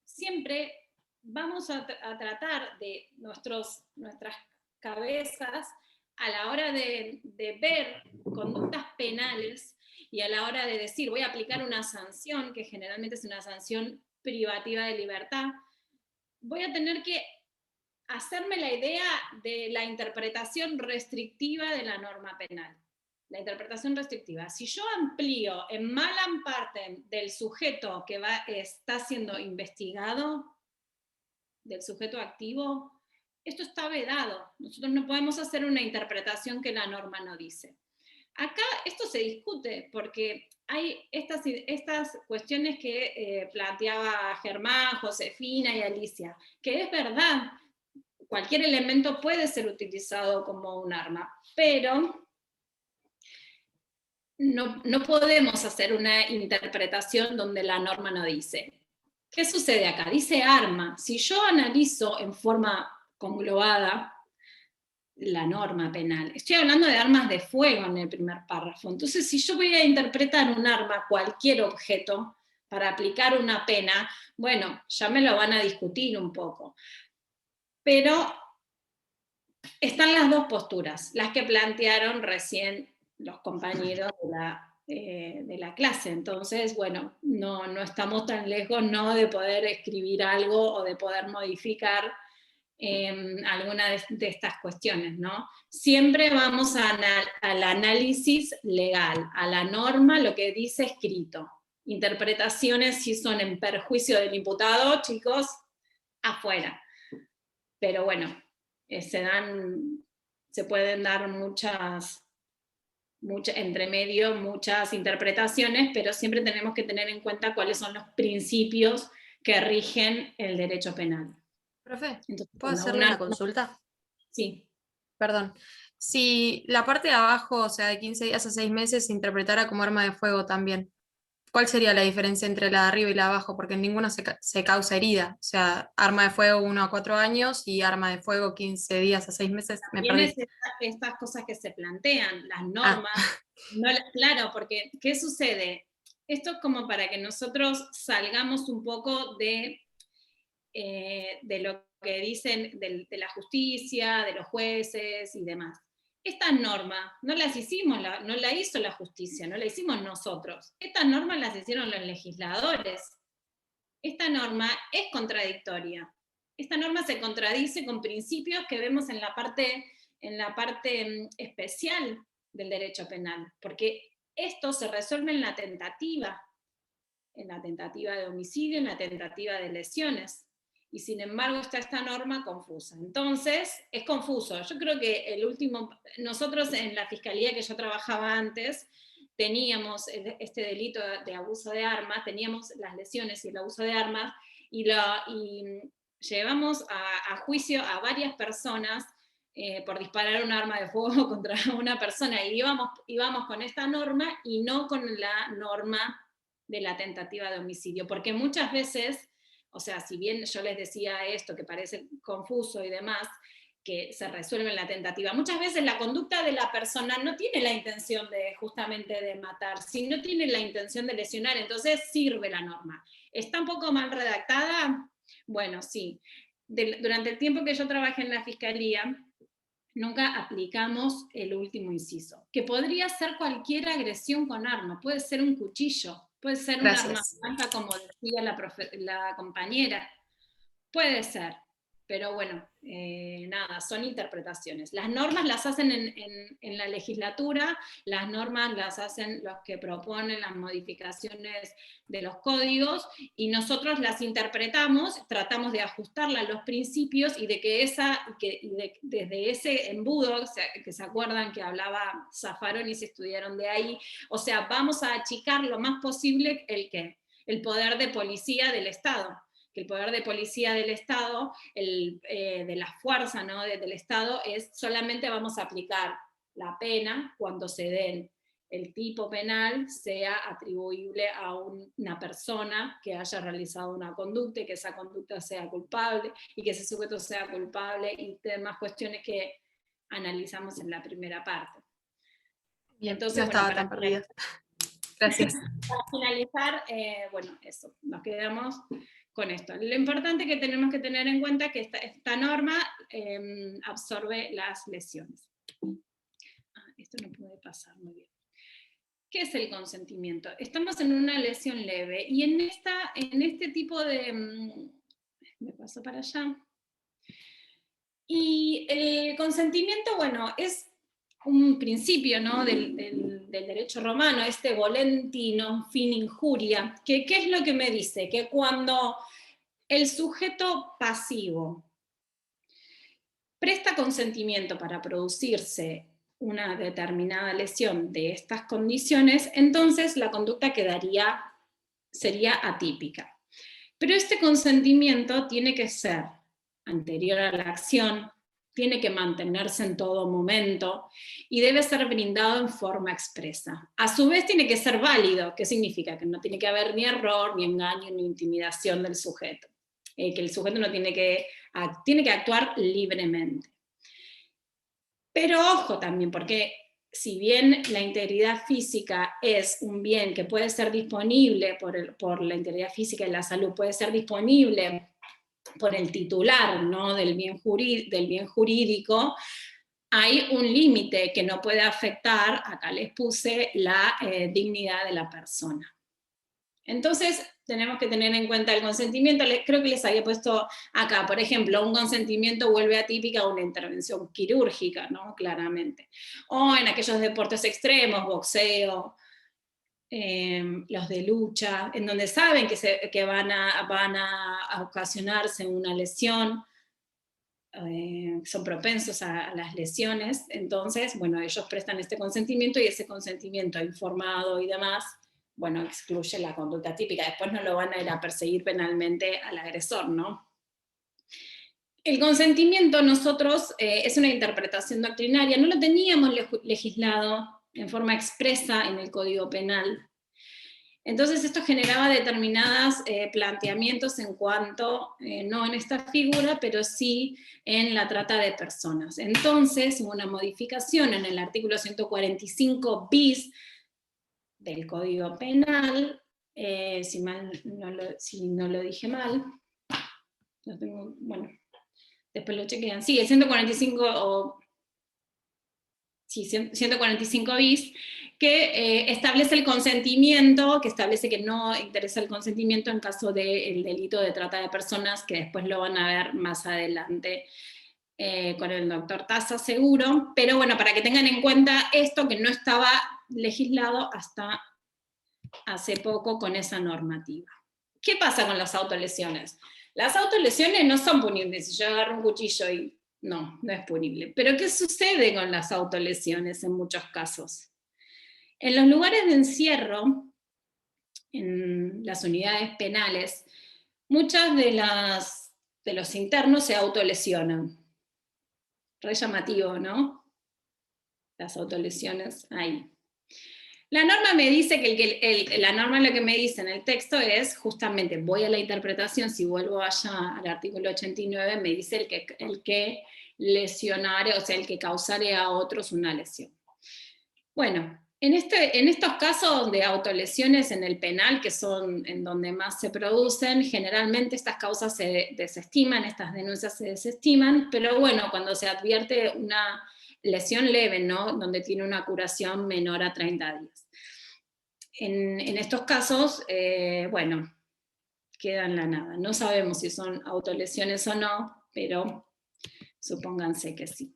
siempre vamos a tratar de nuestras cabezas a la hora de ver conductas penales y a la hora de decir voy a aplicar una sanción, que generalmente es una sanción privativa de libertad, voy a tener que hacerme la idea de la interpretación restrictiva de la norma penal. La interpretación restrictiva. Si yo amplío en mala parte del sujeto que está siendo investigado, del sujeto activo, esto está vedado. Nosotros no podemos hacer una interpretación que la norma no dice. Acá esto se discute porque hay estas cuestiones que planteaba Germán, Josefina y Alicia, que es verdad, cualquier elemento puede ser utilizado como un arma, pero no podemos hacer una interpretación donde la norma no dice. ¿Qué sucede acá? Dice arma. Si yo analizo en forma conglobada la norma penal, estoy hablando de armas de fuego en el primer párrafo. Entonces, si yo voy a interpretar un arma, cualquier objeto, para aplicar una pena, bueno, ya me lo van a discutir un poco. Pero están las dos posturas, las que plantearon recién los compañeros de la clase. Entonces, bueno, no estamos tan lejos, ¿no?, de poder escribir algo o de poder modificar alguna de estas cuestiones, ¿no? Siempre vamos al análisis legal, a la norma, lo que dice escrito. Interpretaciones, si son en perjuicio del imputado, chicos, afuera. Pero bueno, se pueden dar entre medio muchas interpretaciones, pero siempre tenemos que tener en cuenta cuáles son los principios que rigen el derecho penal. Profe, Entonces, ¿puedo hacerle una consulta? Sí. Perdón. Si la parte de abajo, o sea, de 15 días a 6 meses, se interpretara como arma de fuego también, ¿cuál sería la diferencia entre la de arriba y la de abajo? Porque en ninguna se causa herida. O sea, arma de fuego 1 a 4 años y arma de fuego 15 días a 6 meses. Me perdí. Estas cosas que se plantean, las normas. Claro, porque ¿qué sucede? Esto es como para que nosotros salgamos un poco de lo que dicen de la justicia, de los jueces y demás. Estas normas no las hicimos, no la hizo la justicia, no la hicimos nosotros. Estas normas las hicieron los legisladores. Esta norma es contradictoria. Esta norma se contradice con principios que vemos en la parte especial del derecho penal, porque esto se resuelve en la tentativa de homicidio, en la tentativa de lesiones. Y sin embargo está esta norma confusa. Entonces, es confuso. Yo creo que nosotros en la fiscalía que yo trabajaba antes, teníamos este delito de abuso de armas, teníamos las lesiones y el abuso de armas, y llevamos a juicio a varias personas por disparar un arma de fuego contra una persona, y íbamos con esta norma y no con la norma de la tentativa de homicidio, porque muchas veces, o sea, si bien yo les decía esto que parece confuso y demás, que se resuelve en la tentativa, muchas veces la conducta de la persona no tiene la intención justamente de matar, sino tiene la intención de lesionar, entonces sirve la norma. ¿Está un poco mal redactada? Bueno, sí. Durante el tiempo que yo trabajé en la fiscalía, nunca aplicamos el último inciso, que podría ser cualquier agresión con arma, puede ser un cuchillo, puede ser un arma blanca, como decía la compañera, puede ser, pero bueno, nada, son interpretaciones. Las normas las hacen en la legislatura, las normas las hacen los que proponen las modificaciones de los códigos, y nosotros las interpretamos, tratamos de ajustarla a los principios, y de que desde ese embudo, que se acuerdan que hablaba Zaffaroni y se estudiaron de ahí, o sea, vamos a achicar lo más posible el poder de policía del Estado. que el poder de policía del Estado, de la fuerza, ¿no?, del Estado, es solamente vamos a aplicar la pena cuando se den el tipo penal sea atribuible a una persona que haya realizado una conducta y que esa conducta sea culpable y que ese sujeto sea culpable y demás cuestiones que analizamos en la primera parte. Bien, Entonces, no bueno, estaba tan perdida. Gracias. Para finalizar, bueno, eso, nos quedamos con esto. Lo importante que tenemos que tener en cuenta es que esta norma absorbe las lesiones. Esto no puede pasar muy bien. ¿Qué es el consentimiento? Estamos en una lesión leve y en este tipo de... me paso para allá. Y el consentimiento, bueno, es un principio, ¿no?, del derecho romano, este volenti non fin injuria, que ¿qué es lo que me dice? Que cuando el sujeto pasivo presta consentimiento para producirse una determinada lesión de estas condiciones, entonces la conducta sería atípica. Pero este consentimiento tiene que ser anterior a la acción, tiene que mantenerse en todo momento y debe ser brindado en forma expresa. A su vez tiene que ser válido. ¿Qué significa? Que no tiene que haber ni error, ni engaño, ni intimidación del sujeto. Que el sujeto no tiene que actuar libremente. Pero ojo también, porque si bien la integridad física es un bien que puede ser disponible por la integridad física y la salud, puede ser disponible por el titular, ¿no?, del bien jurídico, hay un límite que no puede afectar, acá les puse, la dignidad de la persona. Entonces, tenemos que tener en cuenta el consentimiento. Creo que les había puesto acá, por ejemplo, un consentimiento vuelve atípica una intervención quirúrgica, ¿no?, claramente. O en aquellos deportes extremos, boxeo, los de lucha, en donde saben que van a ocasionarse una lesión, son propensos a las lesiones, entonces, bueno, ellos prestan este consentimiento y ese consentimiento informado y demás, bueno, excluye la conducta típica. Después no lo van a ir a perseguir penalmente al agresor, ¿no? El consentimiento nosotros es una interpretación doctrinaria, no lo teníamos legislado en forma expresa en el Código Penal. Entonces esto generaba determinados planteamientos en cuanto, no en esta figura, pero sí en la trata de personas. Entonces hubo una modificación en el artículo 145 bis del Código Penal, si no lo dije mal, lo tengo, bueno, después lo chequean. Sí, el 145 bis, que establece el consentimiento, que establece que no interesa el consentimiento en caso del delito de trata de personas, que después lo van a ver más adelante con el doctor Taza seguro, pero bueno, para que tengan en cuenta esto que no estaba legislado hasta hace poco con esa normativa. ¿Qué pasa con las autolesiones? Las autolesiones no son punibles. Si yo agarro un cuchillo y no es punible. Pero ¿qué sucede con las autolesiones en muchos casos? En los lugares de encierro, en las unidades penales, muchas de los internos se autolesionan. Re llamativo, ¿no? Las autolesiones ahí. La norma me dice la norma lo que me dice en el texto es, justamente, voy a la interpretación, si vuelvo allá al artículo 89, me dice el que lesionare, o sea, el que causare a otros una lesión. Bueno, en estos casos de autolesiones en el penal, que son en donde más se producen, generalmente estas causas se desestiman, estas denuncias se desestiman, pero bueno, cuando se advierte una lesión leve, ¿no?, donde tiene una curación menor a 30 días. En estos casos, bueno, queda en la nada. No sabemos si son autolesiones o no, pero supónganse que sí.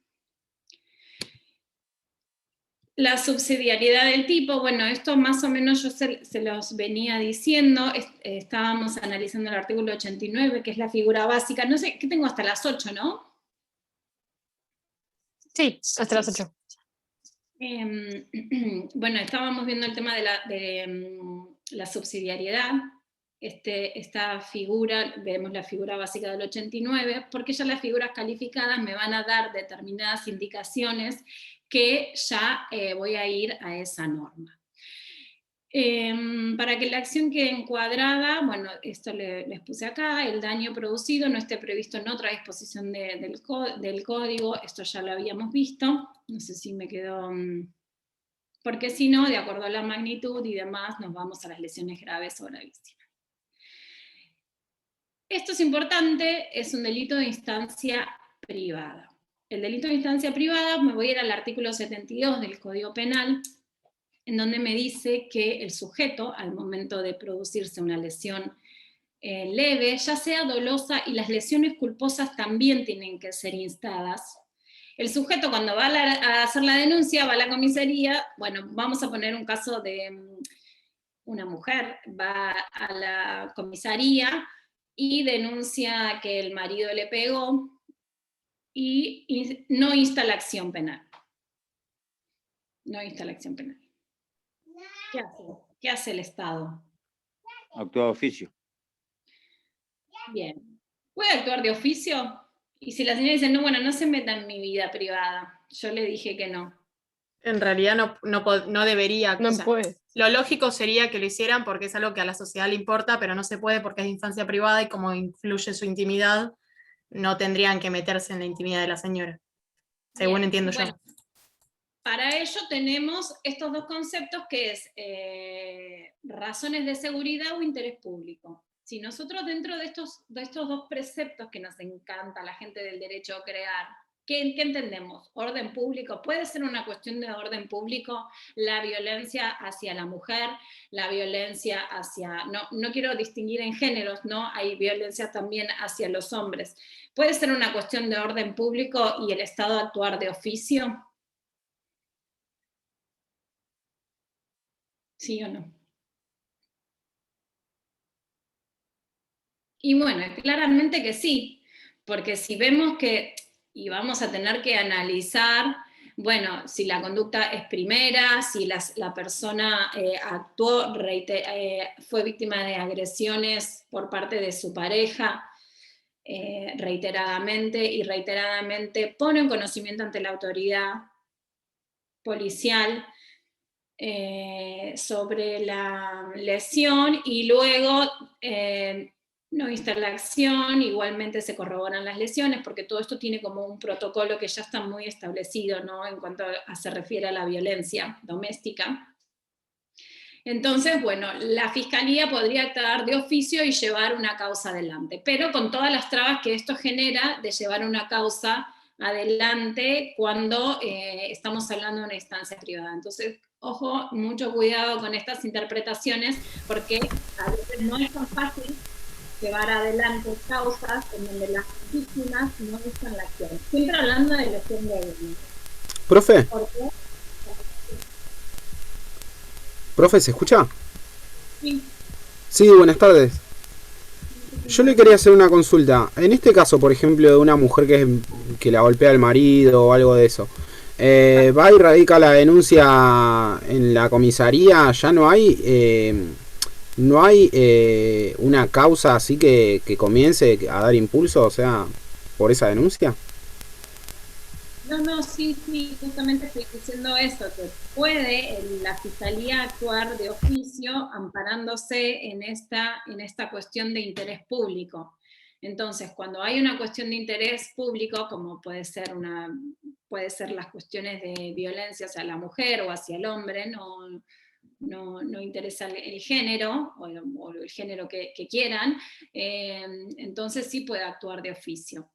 La subsidiariedad del tipo, bueno, esto más o menos yo se los venía diciendo, estábamos analizando el artículo 89, que es la figura básica, no sé, ¿qué tengo hasta las 8, no? Sí, hasta las 8. Bueno, estábamos viendo el tema de la subsidiariedad. esta figura, vemos la figura básica del 89, porque ya las figuras calificadas me van a dar determinadas indicaciones que ya voy a ir a esa norma. Para que la acción quede encuadrada, bueno, esto les puse acá, el daño producido no esté previsto en otra disposición del código, esto ya lo habíamos visto, no sé si me quedó, porque si no, de acuerdo a la magnitud y demás, nos vamos a las lesiones graves o gravísimas. Esto es importante, es un delito de instancia privada. El delito de instancia privada, me voy a ir al artículo 72 del Código Penal, en donde me dice que el sujeto, al momento de producirse una lesión leve, ya sea dolosa, y las lesiones culposas también tienen que ser instadas. El sujeto, cuando va a hacer la denuncia, va a la comisaría, bueno, vamos a poner un caso de una mujer, va a la comisaría y denuncia que el marido le pegó y no insta la acción penal. No insta la acción penal. ¿Qué hace? ¿Qué hace el Estado? Actúa de oficio. Bien. ¿Puede actuar de oficio? Y si la señora dice, no, bueno, no se meta en mi vida privada. Yo le dije que no. En realidad no debería. No o sea, puede. lo lógico sería que lo hicieran porque es algo que a la sociedad le importa, pero no se puede porque es de instancia privada y como influye su intimidad, no tendrían que meterse en la intimidad de la señora, según Bien, entiendo bueno, yo. Para ello tenemos estos dos conceptos que es razones de seguridad o interés público. Si nosotros dentro de estos dos preceptos que nos encanta a la gente del derecho a crear, ¿qué entendemos? Orden público. Puede ser una cuestión de orden público la violencia hacia la mujer, la violencia hacia... No quiero distinguir en géneros, ¿no? Hay violencia también hacia los hombres. Puede ser una cuestión de orden público y el Estado actuar de oficio. ¿Sí o no? Y bueno, claramente que sí, porque si vemos que, y vamos a tener que analizar, bueno, si la conducta es primera, si la persona actuó, fue víctima de agresiones por parte de su pareja reiteradamente, y reiteradamente pone en conocimiento ante la autoridad policial sobre la lesión, y luego no insta la acción, igualmente se corroboran las lesiones, porque todo esto tiene como un protocolo que ya está muy establecido, ¿no? En cuanto se refiere a la violencia doméstica. Entonces, bueno, la Fiscalía podría actuar de oficio y llevar una causa adelante, pero con todas las trabas que esto genera de llevar una causa adelante cuando estamos hablando de una instancia privada. Entonces, ojo, mucho cuidado con estas interpretaciones, porque a veces no es tan fácil llevar adelante causas en donde las víctimas no usan la acción. Siempre hablando de lesión de él. Profe. Profe, ¿se escucha? Sí. Sí, buenas tardes. Yo le quería hacer una consulta. En este caso, por ejemplo, de una mujer que la golpea el marido o algo de eso, va y radica la denuncia en la comisaría, ya no hay una causa así que comience a dar impulso, o sea, por esa denuncia. No, sí, justamente estoy diciendo eso, que puede la Fiscalía actuar de oficio amparándose en esta cuestión de interés público. Entonces, cuando hay una cuestión de interés público, como puede ser las cuestiones de violencia hacia la mujer o hacia el hombre, no interesa el género, o el género que quieran, entonces sí puede actuar de oficio.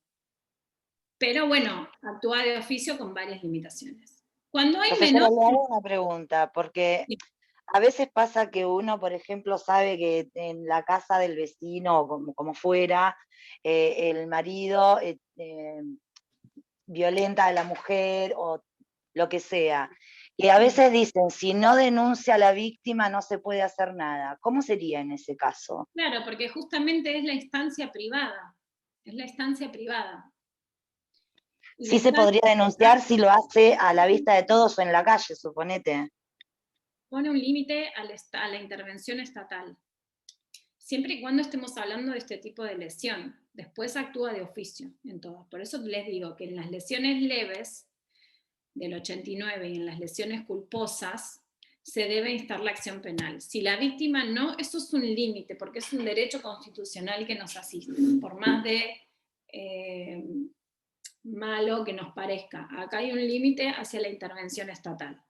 Pero bueno, actúa de oficio con varias limitaciones. Cuando hay Profesora, le hago una pregunta, porque a veces pasa que uno, por ejemplo, sabe que en la casa del vecino, o como fuera, el marido violenta a la mujer o lo que sea. Y a veces dicen, si no denuncia a la víctima no se puede hacer nada. ¿Cómo sería en ese caso? Claro, porque justamente es la instancia privada. Es la instancia privada. Sí se podría denunciar si lo hace a la vista de todos o en la calle, suponete. Pone un límite a la intervención estatal. siempre y cuando estemos hablando de este tipo de lesión. Después actúa de oficio en todas. Por eso les digo que en las lesiones leves del 89 y en las lesiones culposas se debe instar la acción penal. Si la víctima no, eso es un límite, porque es un derecho constitucional que nos asiste, por más de malo que nos parezca. Acá hay un límite hacia la intervención estatal.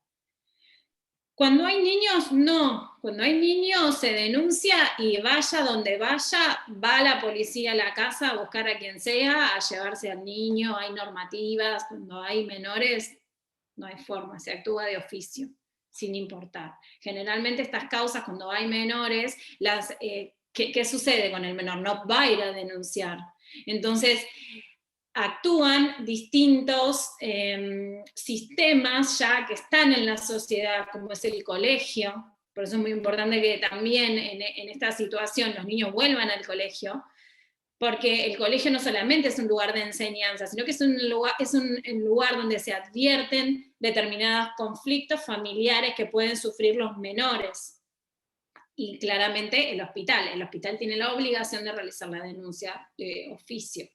Cuando hay niños, no. Cuando hay niños se denuncia y vaya donde vaya, va la policía a la casa a buscar a quien sea, a llevarse al niño, hay normativas. Cuando hay menores, no hay forma, se actúa de oficio, sin importar. Generalmente estas causas, cuando hay menores, ¿qué sucede con el menor? No va a ir a denunciar. Entonces, actúan distintos sistemas ya que están en la sociedad, como es el colegio. Por eso es muy importante que también en esta situación los niños vuelvan al colegio, porque el colegio no solamente es un lugar de enseñanza, sino que es un lugar donde se advierten determinados conflictos familiares que pueden sufrir los menores. Y claramente el hospital tiene la obligación de realizar la denuncia de oficio,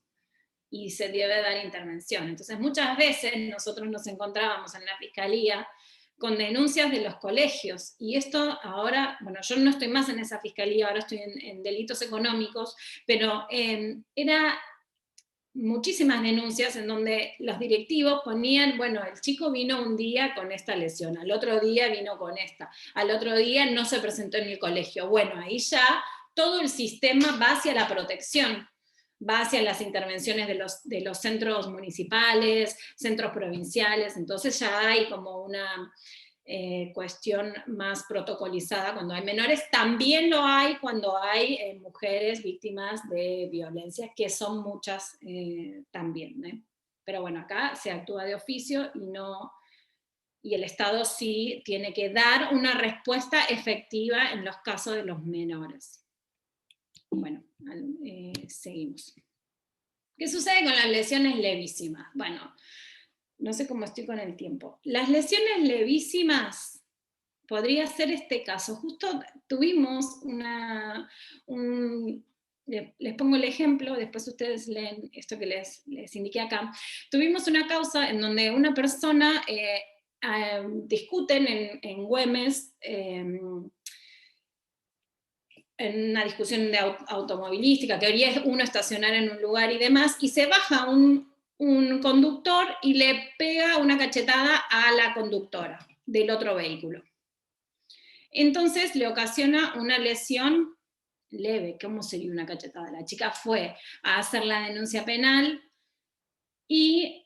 y se debe dar intervención. Entonces muchas veces nosotros nos encontrábamos en la fiscalía con denuncias de los colegios, y esto ahora, bueno, yo no estoy más en esa fiscalía, ahora estoy en delitos económicos, pero era muchísimas denuncias en donde los directivos ponían, bueno, el chico vino un día con esta lesión, al otro día vino con esta, al otro día no se presentó en el colegio. Bueno, ahí ya todo el sistema va hacia la protección, va hacia las intervenciones de los centros municipales, centros provinciales, entonces ya hay como una cuestión más protocolizada cuando hay menores. También lo hay cuando hay mujeres víctimas de violencia, que son muchas también. Pero bueno, acá se actúa de oficio y el Estado sí tiene que dar una respuesta efectiva en los casos de los menores. Bueno, seguimos. ¿Qué sucede con las lesiones levísimas? Bueno, no sé cómo estoy con el tiempo. Las lesiones levísimas, podría ser este caso. Justo tuvimos les pongo el ejemplo, después ustedes leen esto que les indiqué acá. Tuvimos una causa en donde una persona discuten en Güemes, en una discusión de automovilística, quería uno estacionar en un lugar y demás, y se baja un conductor y le pega una cachetada a la conductora del otro vehículo. Entonces le ocasiona una lesión leve. ¿Cómo sería una cachetada? La chica fue a hacer la denuncia penal y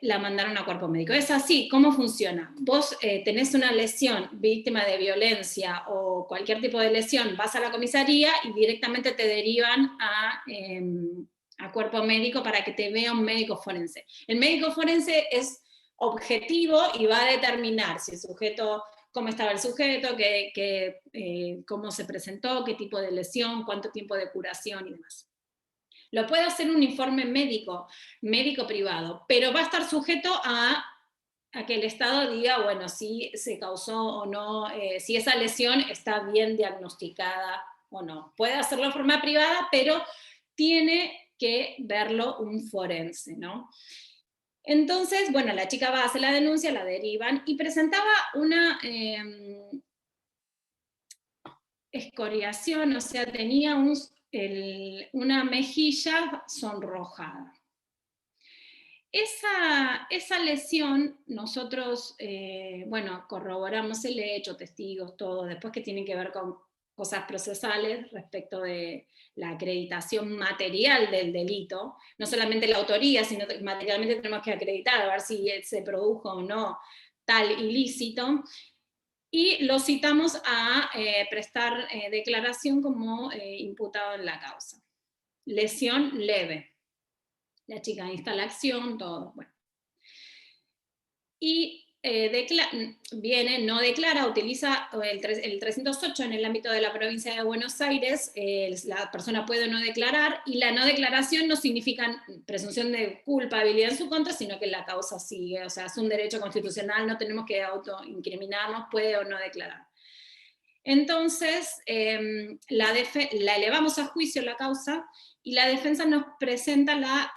la mandaron a cuerpo médico. Es así. ¿Cómo funciona? Vos tenés una lesión, víctima de violencia o cualquier tipo de lesión, vas a la comisaría y directamente te derivan a cuerpo médico para que te vea un médico forense. El médico forense es objetivo y va a determinar si el sujeto, cómo estaba el sujeto, cómo se presentó, qué tipo de lesión, cuánto tiempo de curación y demás. Lo puede hacer un informe médico privado, pero va a estar sujeto a que el Estado diga, bueno, si se causó o no, si esa lesión está bien diagnosticada o no. Puede hacerlo de forma privada, pero tiene que verlo un forense, ¿no? Entonces, bueno, la chica va a hacer la denuncia, la derivan, y presentaba una escoriación, o sea, tenía una mejilla sonrojada. Esa lesión, nosotros, bueno, corroboramos el hecho, testigos, todo, después que tienen que ver con cosas procesales respecto de la acreditación material del delito, no solamente la autoría, sino que materialmente tenemos que acreditar, a ver si se produjo o no tal ilícito, y lo citamos a prestar declaración como imputado en la causa. Lesión leve. La chica instala acción, todo, bueno. Y no declara, utiliza el 308 en el ámbito de la provincia de Buenos Aires, la persona puede no declarar, y la no declaración no significa presunción de culpabilidad en su contra, sino que la causa sigue, o sea, es un derecho constitucional, no tenemos que autoincriminarnos, puede o no declarar. Entonces, la elevamos a juicio la causa y la defensa nos presenta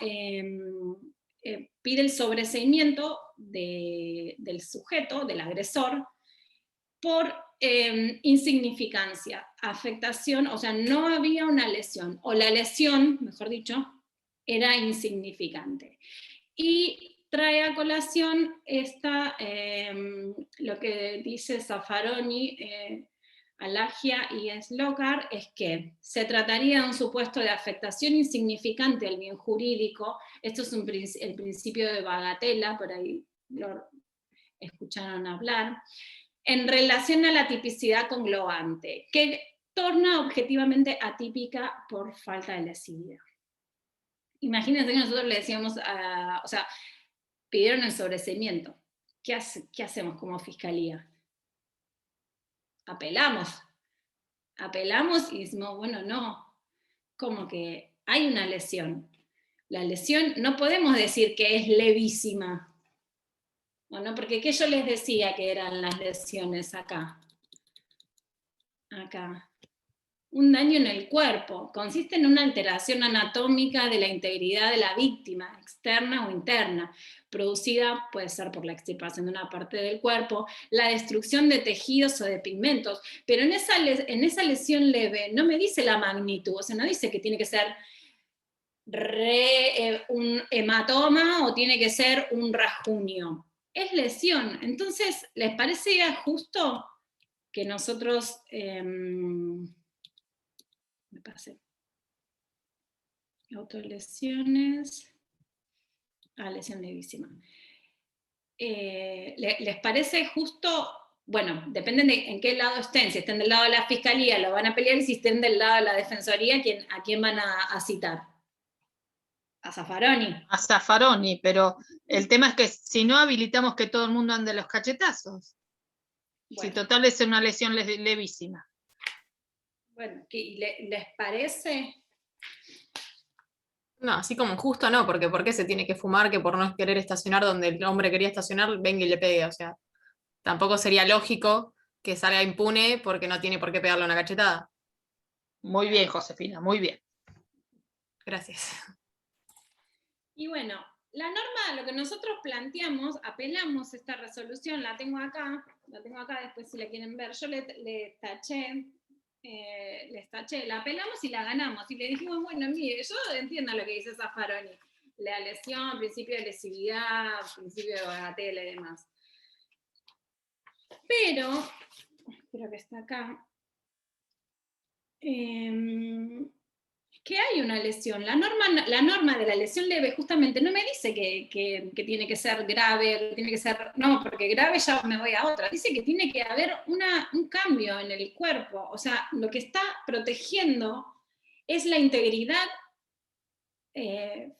pide el sobreseimiento del sujeto, del agresor, por insignificancia, afectación, o sea, no había una lesión, o la lesión, mejor dicho, era insignificante. Y trae a colación lo que dice Zaffaroni, Alagia y Slokar, es que se trataría de un supuesto de afectación insignificante al bien jurídico. Esto es el principio de bagatela, por ahí lo escucharon hablar, en relación a la tipicidad conglobante, que torna objetivamente atípica por falta de lesividad. Imagínense que nosotros le decíamos, o sea, pidieron el sobreseimiento. ¿Qué hacemos como fiscalía? Apelamos y decimos, bueno, no, como que hay una lesión. La lesión no podemos decir que es levísima. Bueno, porque ¿qué yo les decía que eran las lesiones acá? Acá. Un daño en el cuerpo. Consiste en una alteración anatómica de la integridad de la víctima, externa o interna, producida, puede ser por la extirpación de una parte del cuerpo, la destrucción de tejidos o de pigmentos, pero en esa lesión leve no me dice la magnitud, o sea, no dice que tiene que ser un hematoma o tiene que ser un rasguño. Es lesión. Entonces, ¿les parece justo que nosotros... me pasé. Autolesiones. Lesión levísima. ¿Les parece justo? Bueno, depende de en qué lado estén. Si estén del lado de la fiscalía, lo van a pelear, y si estén del lado de la defensoría, ¿a quién van a citar? A Zaffaroni. A Zaffaroni, pero el tema es que si no habilitamos que todo el mundo ande los cachetazos. Bueno. Si total es una lesión levísima. Bueno, ¿les parece? No, así como justo no, porque ¿por qué se tiene que fumar que por no querer estacionar donde el hombre quería estacionar, venga y le pegue? O sea, tampoco sería lógico que salga impune porque no tiene por qué pegarle una cachetada. Muy bien, Josefina, muy bien. Gracias. Y bueno, la norma, lo que nosotros planteamos, apelamos esta resolución, la tengo acá, después si la quieren ver, yo les taché, la apelamos y la ganamos, y le dijimos, bueno, mire, yo entiendo lo que dice Zaffaroni, la lesión, principio de lesividad, principio de bagatela y demás. Pero, creo que está acá, que hay una lesión. La norma de la lesión leve justamente no me dice que tiene que ser grave, tiene que ser, no, porque grave ya me voy a otra. Dice que tiene que haber un cambio en el cuerpo. O sea, lo que está protegiendo es la integridad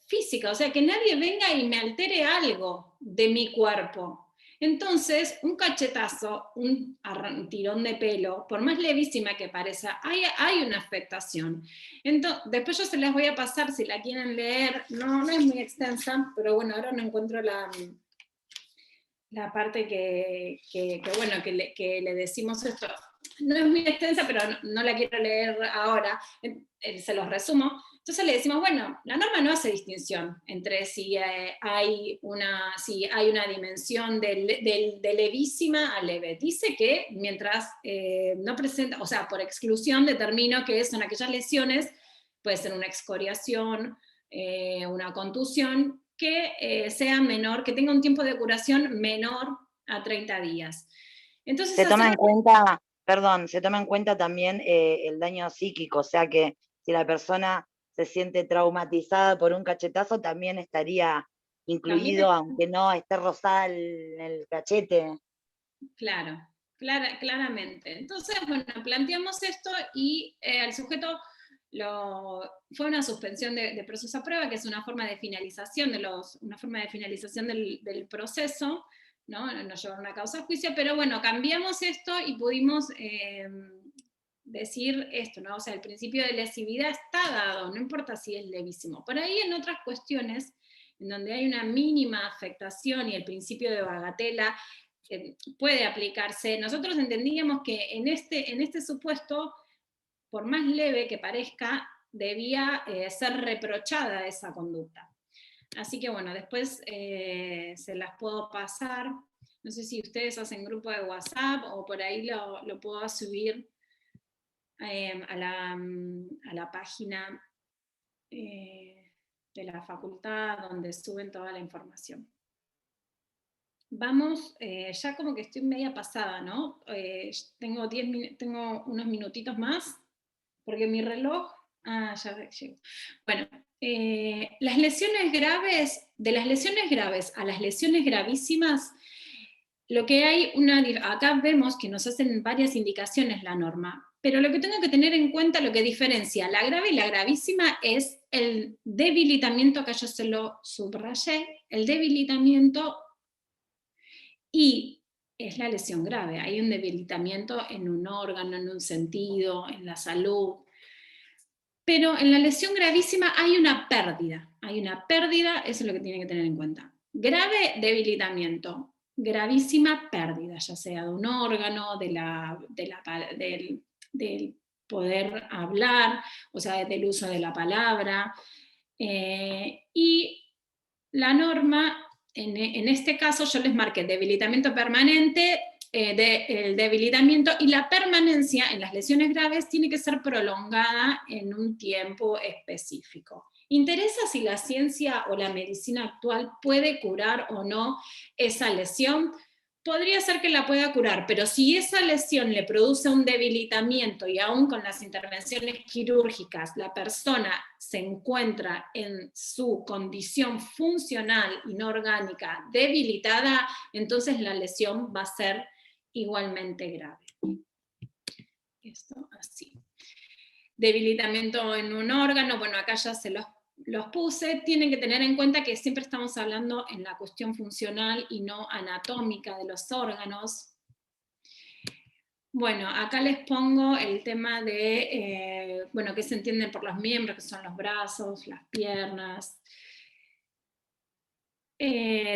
física. O sea, que nadie venga y me altere algo de mi cuerpo. Entonces, un cachetazo, un tirón de pelo, por más levísima que parezca, hay una afectación. Entonces, después yo se las voy a pasar si la quieren leer, no es muy extensa, pero bueno, ahora no encuentro la parte que le decimos esto. No es muy extensa, pero no la quiero leer ahora, se los resumo. Entonces le decimos, bueno, la norma no hace distinción entre si hay una dimensión de levísima a leve. Dice que mientras no presenta, o sea, por exclusión determino que son aquellas lesiones, puede ser una excoriación, una contusión, que sea menor, que tenga un tiempo de curación menor a 30 días. Entonces, se toma en cuenta también el daño psíquico, o sea que si la persona se siente traumatizada por un cachetazo, también estaría incluido, aunque no esté rosada el cachete. Claro, claramente. Entonces, bueno, planteamos esto y al sujeto fue una suspensión de proceso a prueba, que es una forma de finalización del proceso, ¿no? Nos llevaron a causa de juicio, pero bueno, cambiamos esto y pudimos decir esto, ¿no? O sea, el principio de lesividad está dado, no importa si es levísimo. Por ahí en otras cuestiones, en donde hay una mínima afectación y el principio de bagatela puede aplicarse. Nosotros entendíamos que en este supuesto, por más leve que parezca, debía ser reprochada esa conducta. Así que bueno, después se las puedo pasar. No sé si ustedes hacen grupo de WhatsApp o por ahí lo puedo subir a la página de la facultad donde suben toda la información. Vamos, ya como que estoy media pasada, ¿no? Tengo unos minutitos más, porque mi reloj... Ah, ya llegó. Bueno, las lesiones graves, de las lesiones graves a las lesiones gravísimas, lo que hay acá vemos que nos hacen varias indicaciones la norma, pero lo que tengo que tener en cuenta, lo que diferencia la grave y la gravísima es el debilitamiento, acá yo se lo subrayé, el debilitamiento, y es la lesión grave, hay un debilitamiento en un órgano, en un sentido, en la salud. Pero en la lesión gravísima hay una pérdida, eso es lo que tienen que tener en cuenta. Grave, debilitamiento, gravísima pérdida, ya sea de un órgano, del poder hablar, o sea, del uso de la palabra. Y la norma, en este caso yo les marqué debilitamiento permanente, el debilitamiento y la permanencia en las lesiones graves tiene que ser prolongada en un tiempo específico. ¿Interesa si la ciencia o la medicina actual puede curar o no esa lesión? Podría ser que la pueda curar, pero si esa lesión le produce un debilitamiento y aún con las intervenciones quirúrgicas la persona se encuentra en su condición funcional inorgánica debilitada, entonces la lesión va a ser igualmente grave. Esto así. Debilitamiento en un órgano, bueno, acá ya se los puse. Tienen que tener en cuenta que siempre estamos hablando en la cuestión funcional y no anatómica de los órganos. Bueno, acá les pongo el tema de, bueno, qué se entienden por los miembros, que son los brazos, las piernas.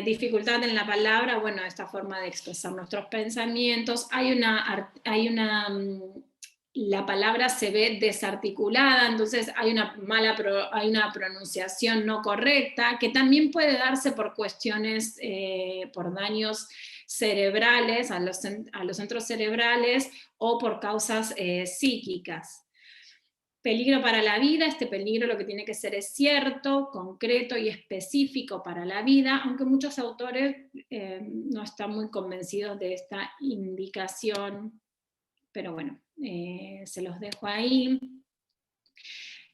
Dificultad en la palabra, bueno, esta forma de expresar nuestros pensamientos. La palabra se ve desarticulada, entonces hay una pronunciación no correcta, que también puede darse por cuestiones, por daños cerebrales, a los centros cerebrales, o por causas psíquicas. Peligro para la vida, este peligro lo que tiene que ser es cierto, concreto y específico para la vida, aunque muchos autores no están muy convencidos de esta indicación, pero bueno, se los dejo ahí.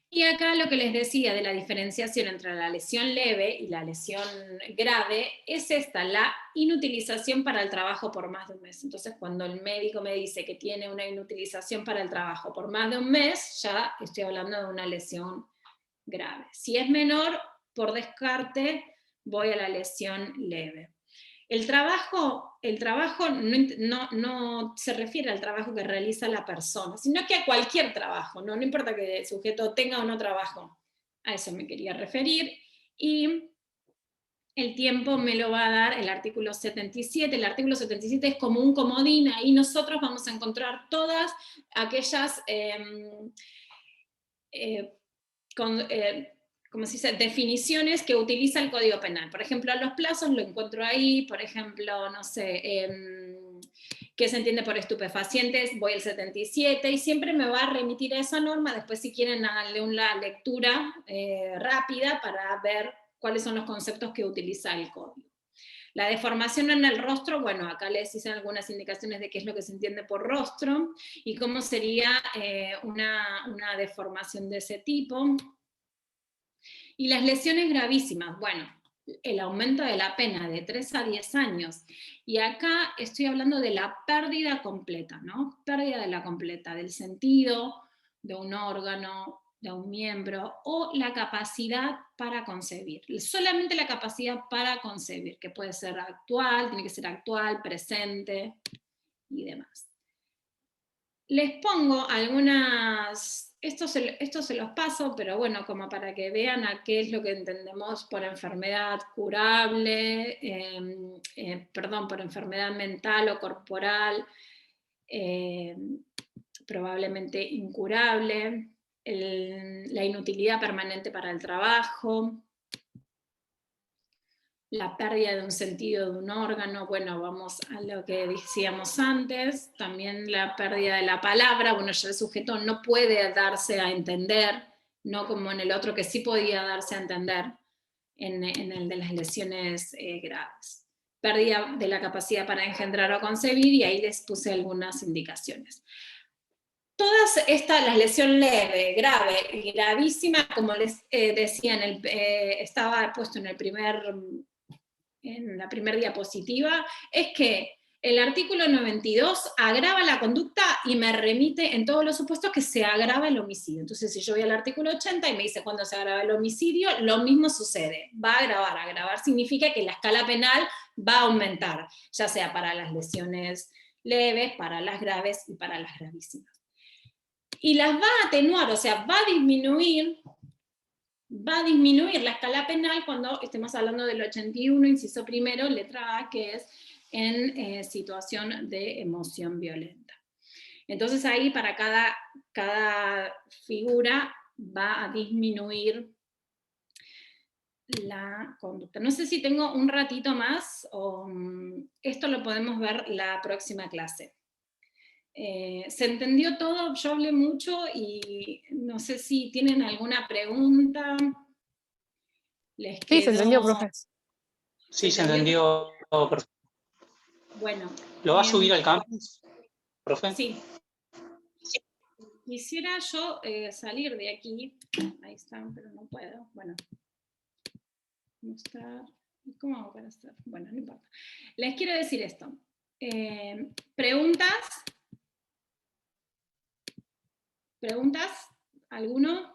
Y acá lo que les decía de la diferenciación entre la lesión leve y la lesión grave es esta, la inutilización para el trabajo por más de un mes. Entonces, cuando el médico me dice que tiene una inutilización para el trabajo por más de un mes, ya estoy hablando de una lesión grave. Si es menor, por descarte, voy a la lesión leve. El trabajo no se refiere al trabajo que realiza la persona, sino que a cualquier trabajo, no importa que el sujeto tenga o no trabajo, a eso me quería referir, y el tiempo me lo va a dar el artículo 77, el artículo 77 es como un comodín, ahí nosotros vamos a encontrar todas aquellas como se dice, definiciones que utiliza el Código Penal. Por ejemplo, los plazos lo encuentro ahí, por ejemplo, no sé, ¿qué se entiende por estupefacientes? Voy al 77 y siempre me va a remitir a esa norma, después si quieren haganle una lectura rápida para ver cuáles son los conceptos que utiliza el Código. La deformación en el rostro, bueno, acá les hice algunas indicaciones de qué es lo que se entiende por rostro y cómo sería una deformación de ese tipo. Y las lesiones gravísimas, bueno, el aumento de la pena de 3 a 10 años. Y acá estoy hablando de la pérdida completa, ¿no? Pérdida de la completa, del sentido, de un órgano, de un miembro, o la capacidad para concebir. Solamente la capacidad para concebir, que puede ser actual, tiene que ser actual, presente y demás. Les pongo algunas esto se los paso, pero bueno, como para que vean a qué es lo que entendemos por enfermedad curable, por enfermedad mental o corporal, probablemente incurable, la inutilidad permanente para el trabajo, la pérdida de un sentido de un órgano, bueno, vamos a lo que decíamos antes, también la pérdida de la palabra, bueno, ya el sujeto no puede darse a entender, no como en el otro que sí podía darse a entender, en el de las lesiones graves. Pérdida de la capacidad para engendrar o concebir, y ahí les puse algunas indicaciones. Todas estas, la lesión leve, grave y gravísima, como les decía, estaba puesto en la primera diapositiva, es que el artículo 92 agrava la conducta y me remite en todos los supuestos que se agrava el homicidio. Entonces, si yo voy al artículo 80 y me dice cuando se agrava el homicidio, lo mismo sucede, va a agravar. Agravar significa que la escala penal va a aumentar, ya sea para las lesiones leves, para las graves y para las gravísimas. Y las va a atenuar, o sea, va a disminuir la escala penal cuando estemos hablando del 81, inciso primero, letra A, que es en situación de emoción violenta. Entonces ahí para cada figura va a disminuir la conducta. No sé si tengo un ratito más, o esto lo podemos ver la próxima clase. ¿Se entendió todo? Yo hablé mucho y no sé si tienen alguna pregunta. ¿Les quedó? Sí, se entendió, profe. Sí, se entendió, profe. Bueno. ¿Lo va a subir al campus, profe? Sí. Quisiera yo salir de aquí. Ahí están, pero no puedo. Bueno. Mostrar. ¿Cómo hago para hacer? Bueno, no importa. Les quiero decir esto. ¿Preguntas? ¿Preguntas? ¿Alguno?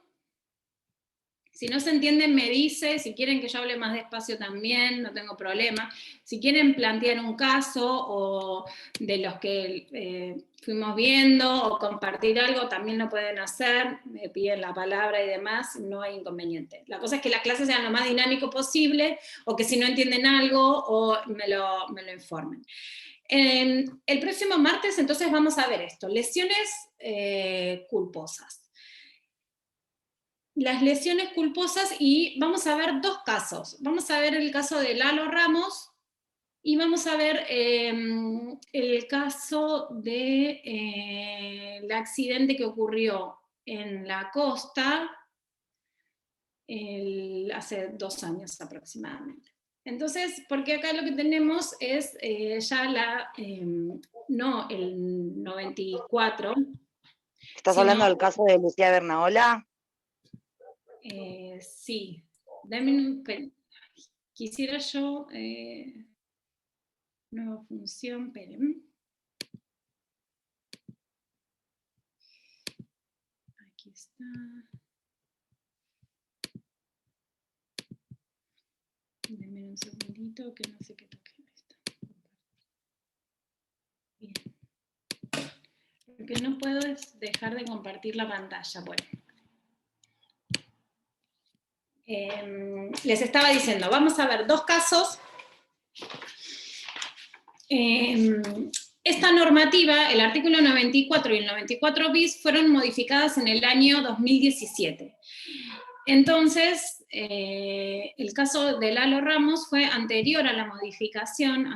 Si no se entienden, me dice. Si quieren que yo hable más despacio también, no tengo problema. Si quieren plantear un caso o de los que fuimos viendo o compartir algo, también lo pueden hacer. Me piden la palabra y demás, no hay inconveniente. La cosa es que las clases sean lo más dinámico posible, o que si no entienden algo, o me lo informen. El próximo martes entonces vamos a ver esto, lesiones culposas. Las lesiones culposas, y vamos a ver dos casos. Vamos a ver el caso de Lalo Ramos y vamos a ver el caso del accidente que ocurrió en la costa hace 2 años aproximadamente. Entonces, porque acá lo que tenemos es ya no el 94. ¿Estás hablando del caso de Lucía Bernaola? Sí. Quisiera yo... nueva función, esperen. Aquí está. Denme un segundito que no sé qué toque. Bien. Lo que no puedo es dejar de compartir la pantalla. Bueno. Les estaba diciendo, vamos a ver 2 casos. Esta normativa, el artículo 94 y el 94 bis, fueron modificadas en el año 2017. Entonces, el caso de Lalo Ramos fue anterior a la modificación,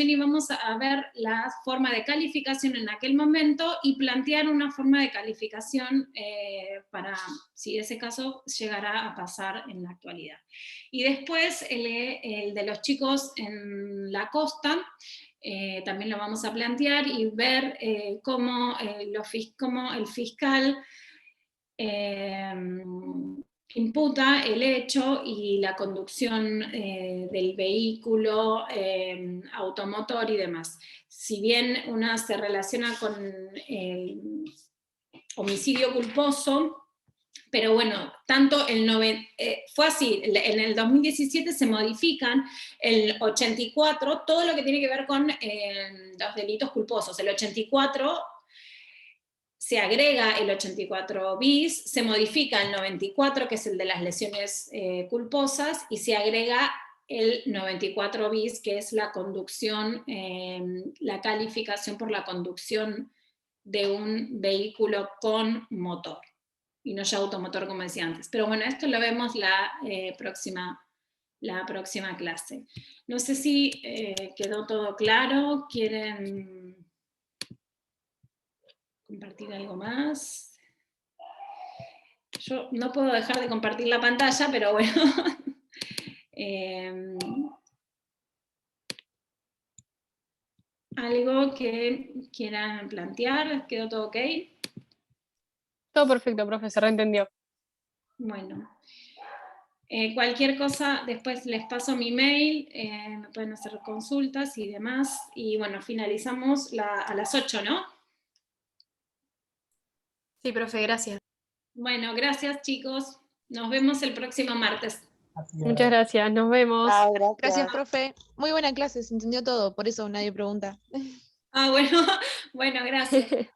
y vamos a ver la forma de calificación en aquel momento y plantear una forma de calificación para si ese caso llegara a pasar en la actualidad. Y después el de los chicos en la costa, también lo vamos a plantear y ver cómo el fiscal imputa el hecho y la conducción del vehículo automotor y demás. Si bien una se relaciona con el homicidio culposo, pero bueno, tanto fue así, en el 2017 se modifican, el 84, todo lo que tiene que ver con los delitos culposos. El 84 se agrega el 84 bis, se modifica el 94, que es el de las lesiones culposas, y se agrega el 94 bis, que es la conducción, la calificación por la conducción de un vehículo con motor, y no ya automotor como decía antes. Pero bueno, esto lo vemos la próxima clase. No sé si quedó todo claro. ¿Quieren compartir algo más? Yo no puedo dejar de compartir la pantalla, pero bueno. ¿Algo que quieran plantear? ¿Quedó todo ok? Todo perfecto, profe, se reentendió. Bueno. Cualquier cosa, después les paso mi mail, me pueden hacer consultas y demás. Y bueno, finalizamos a las 8, ¿no? Sí, profe, gracias. Bueno, gracias chicos. Nos vemos el próximo martes. Muchas gracias, nos vemos. Ah, gracias. Gracias, profe. Muy buena clase, se entendió todo, por eso nadie pregunta. Ah, bueno, bueno, gracias.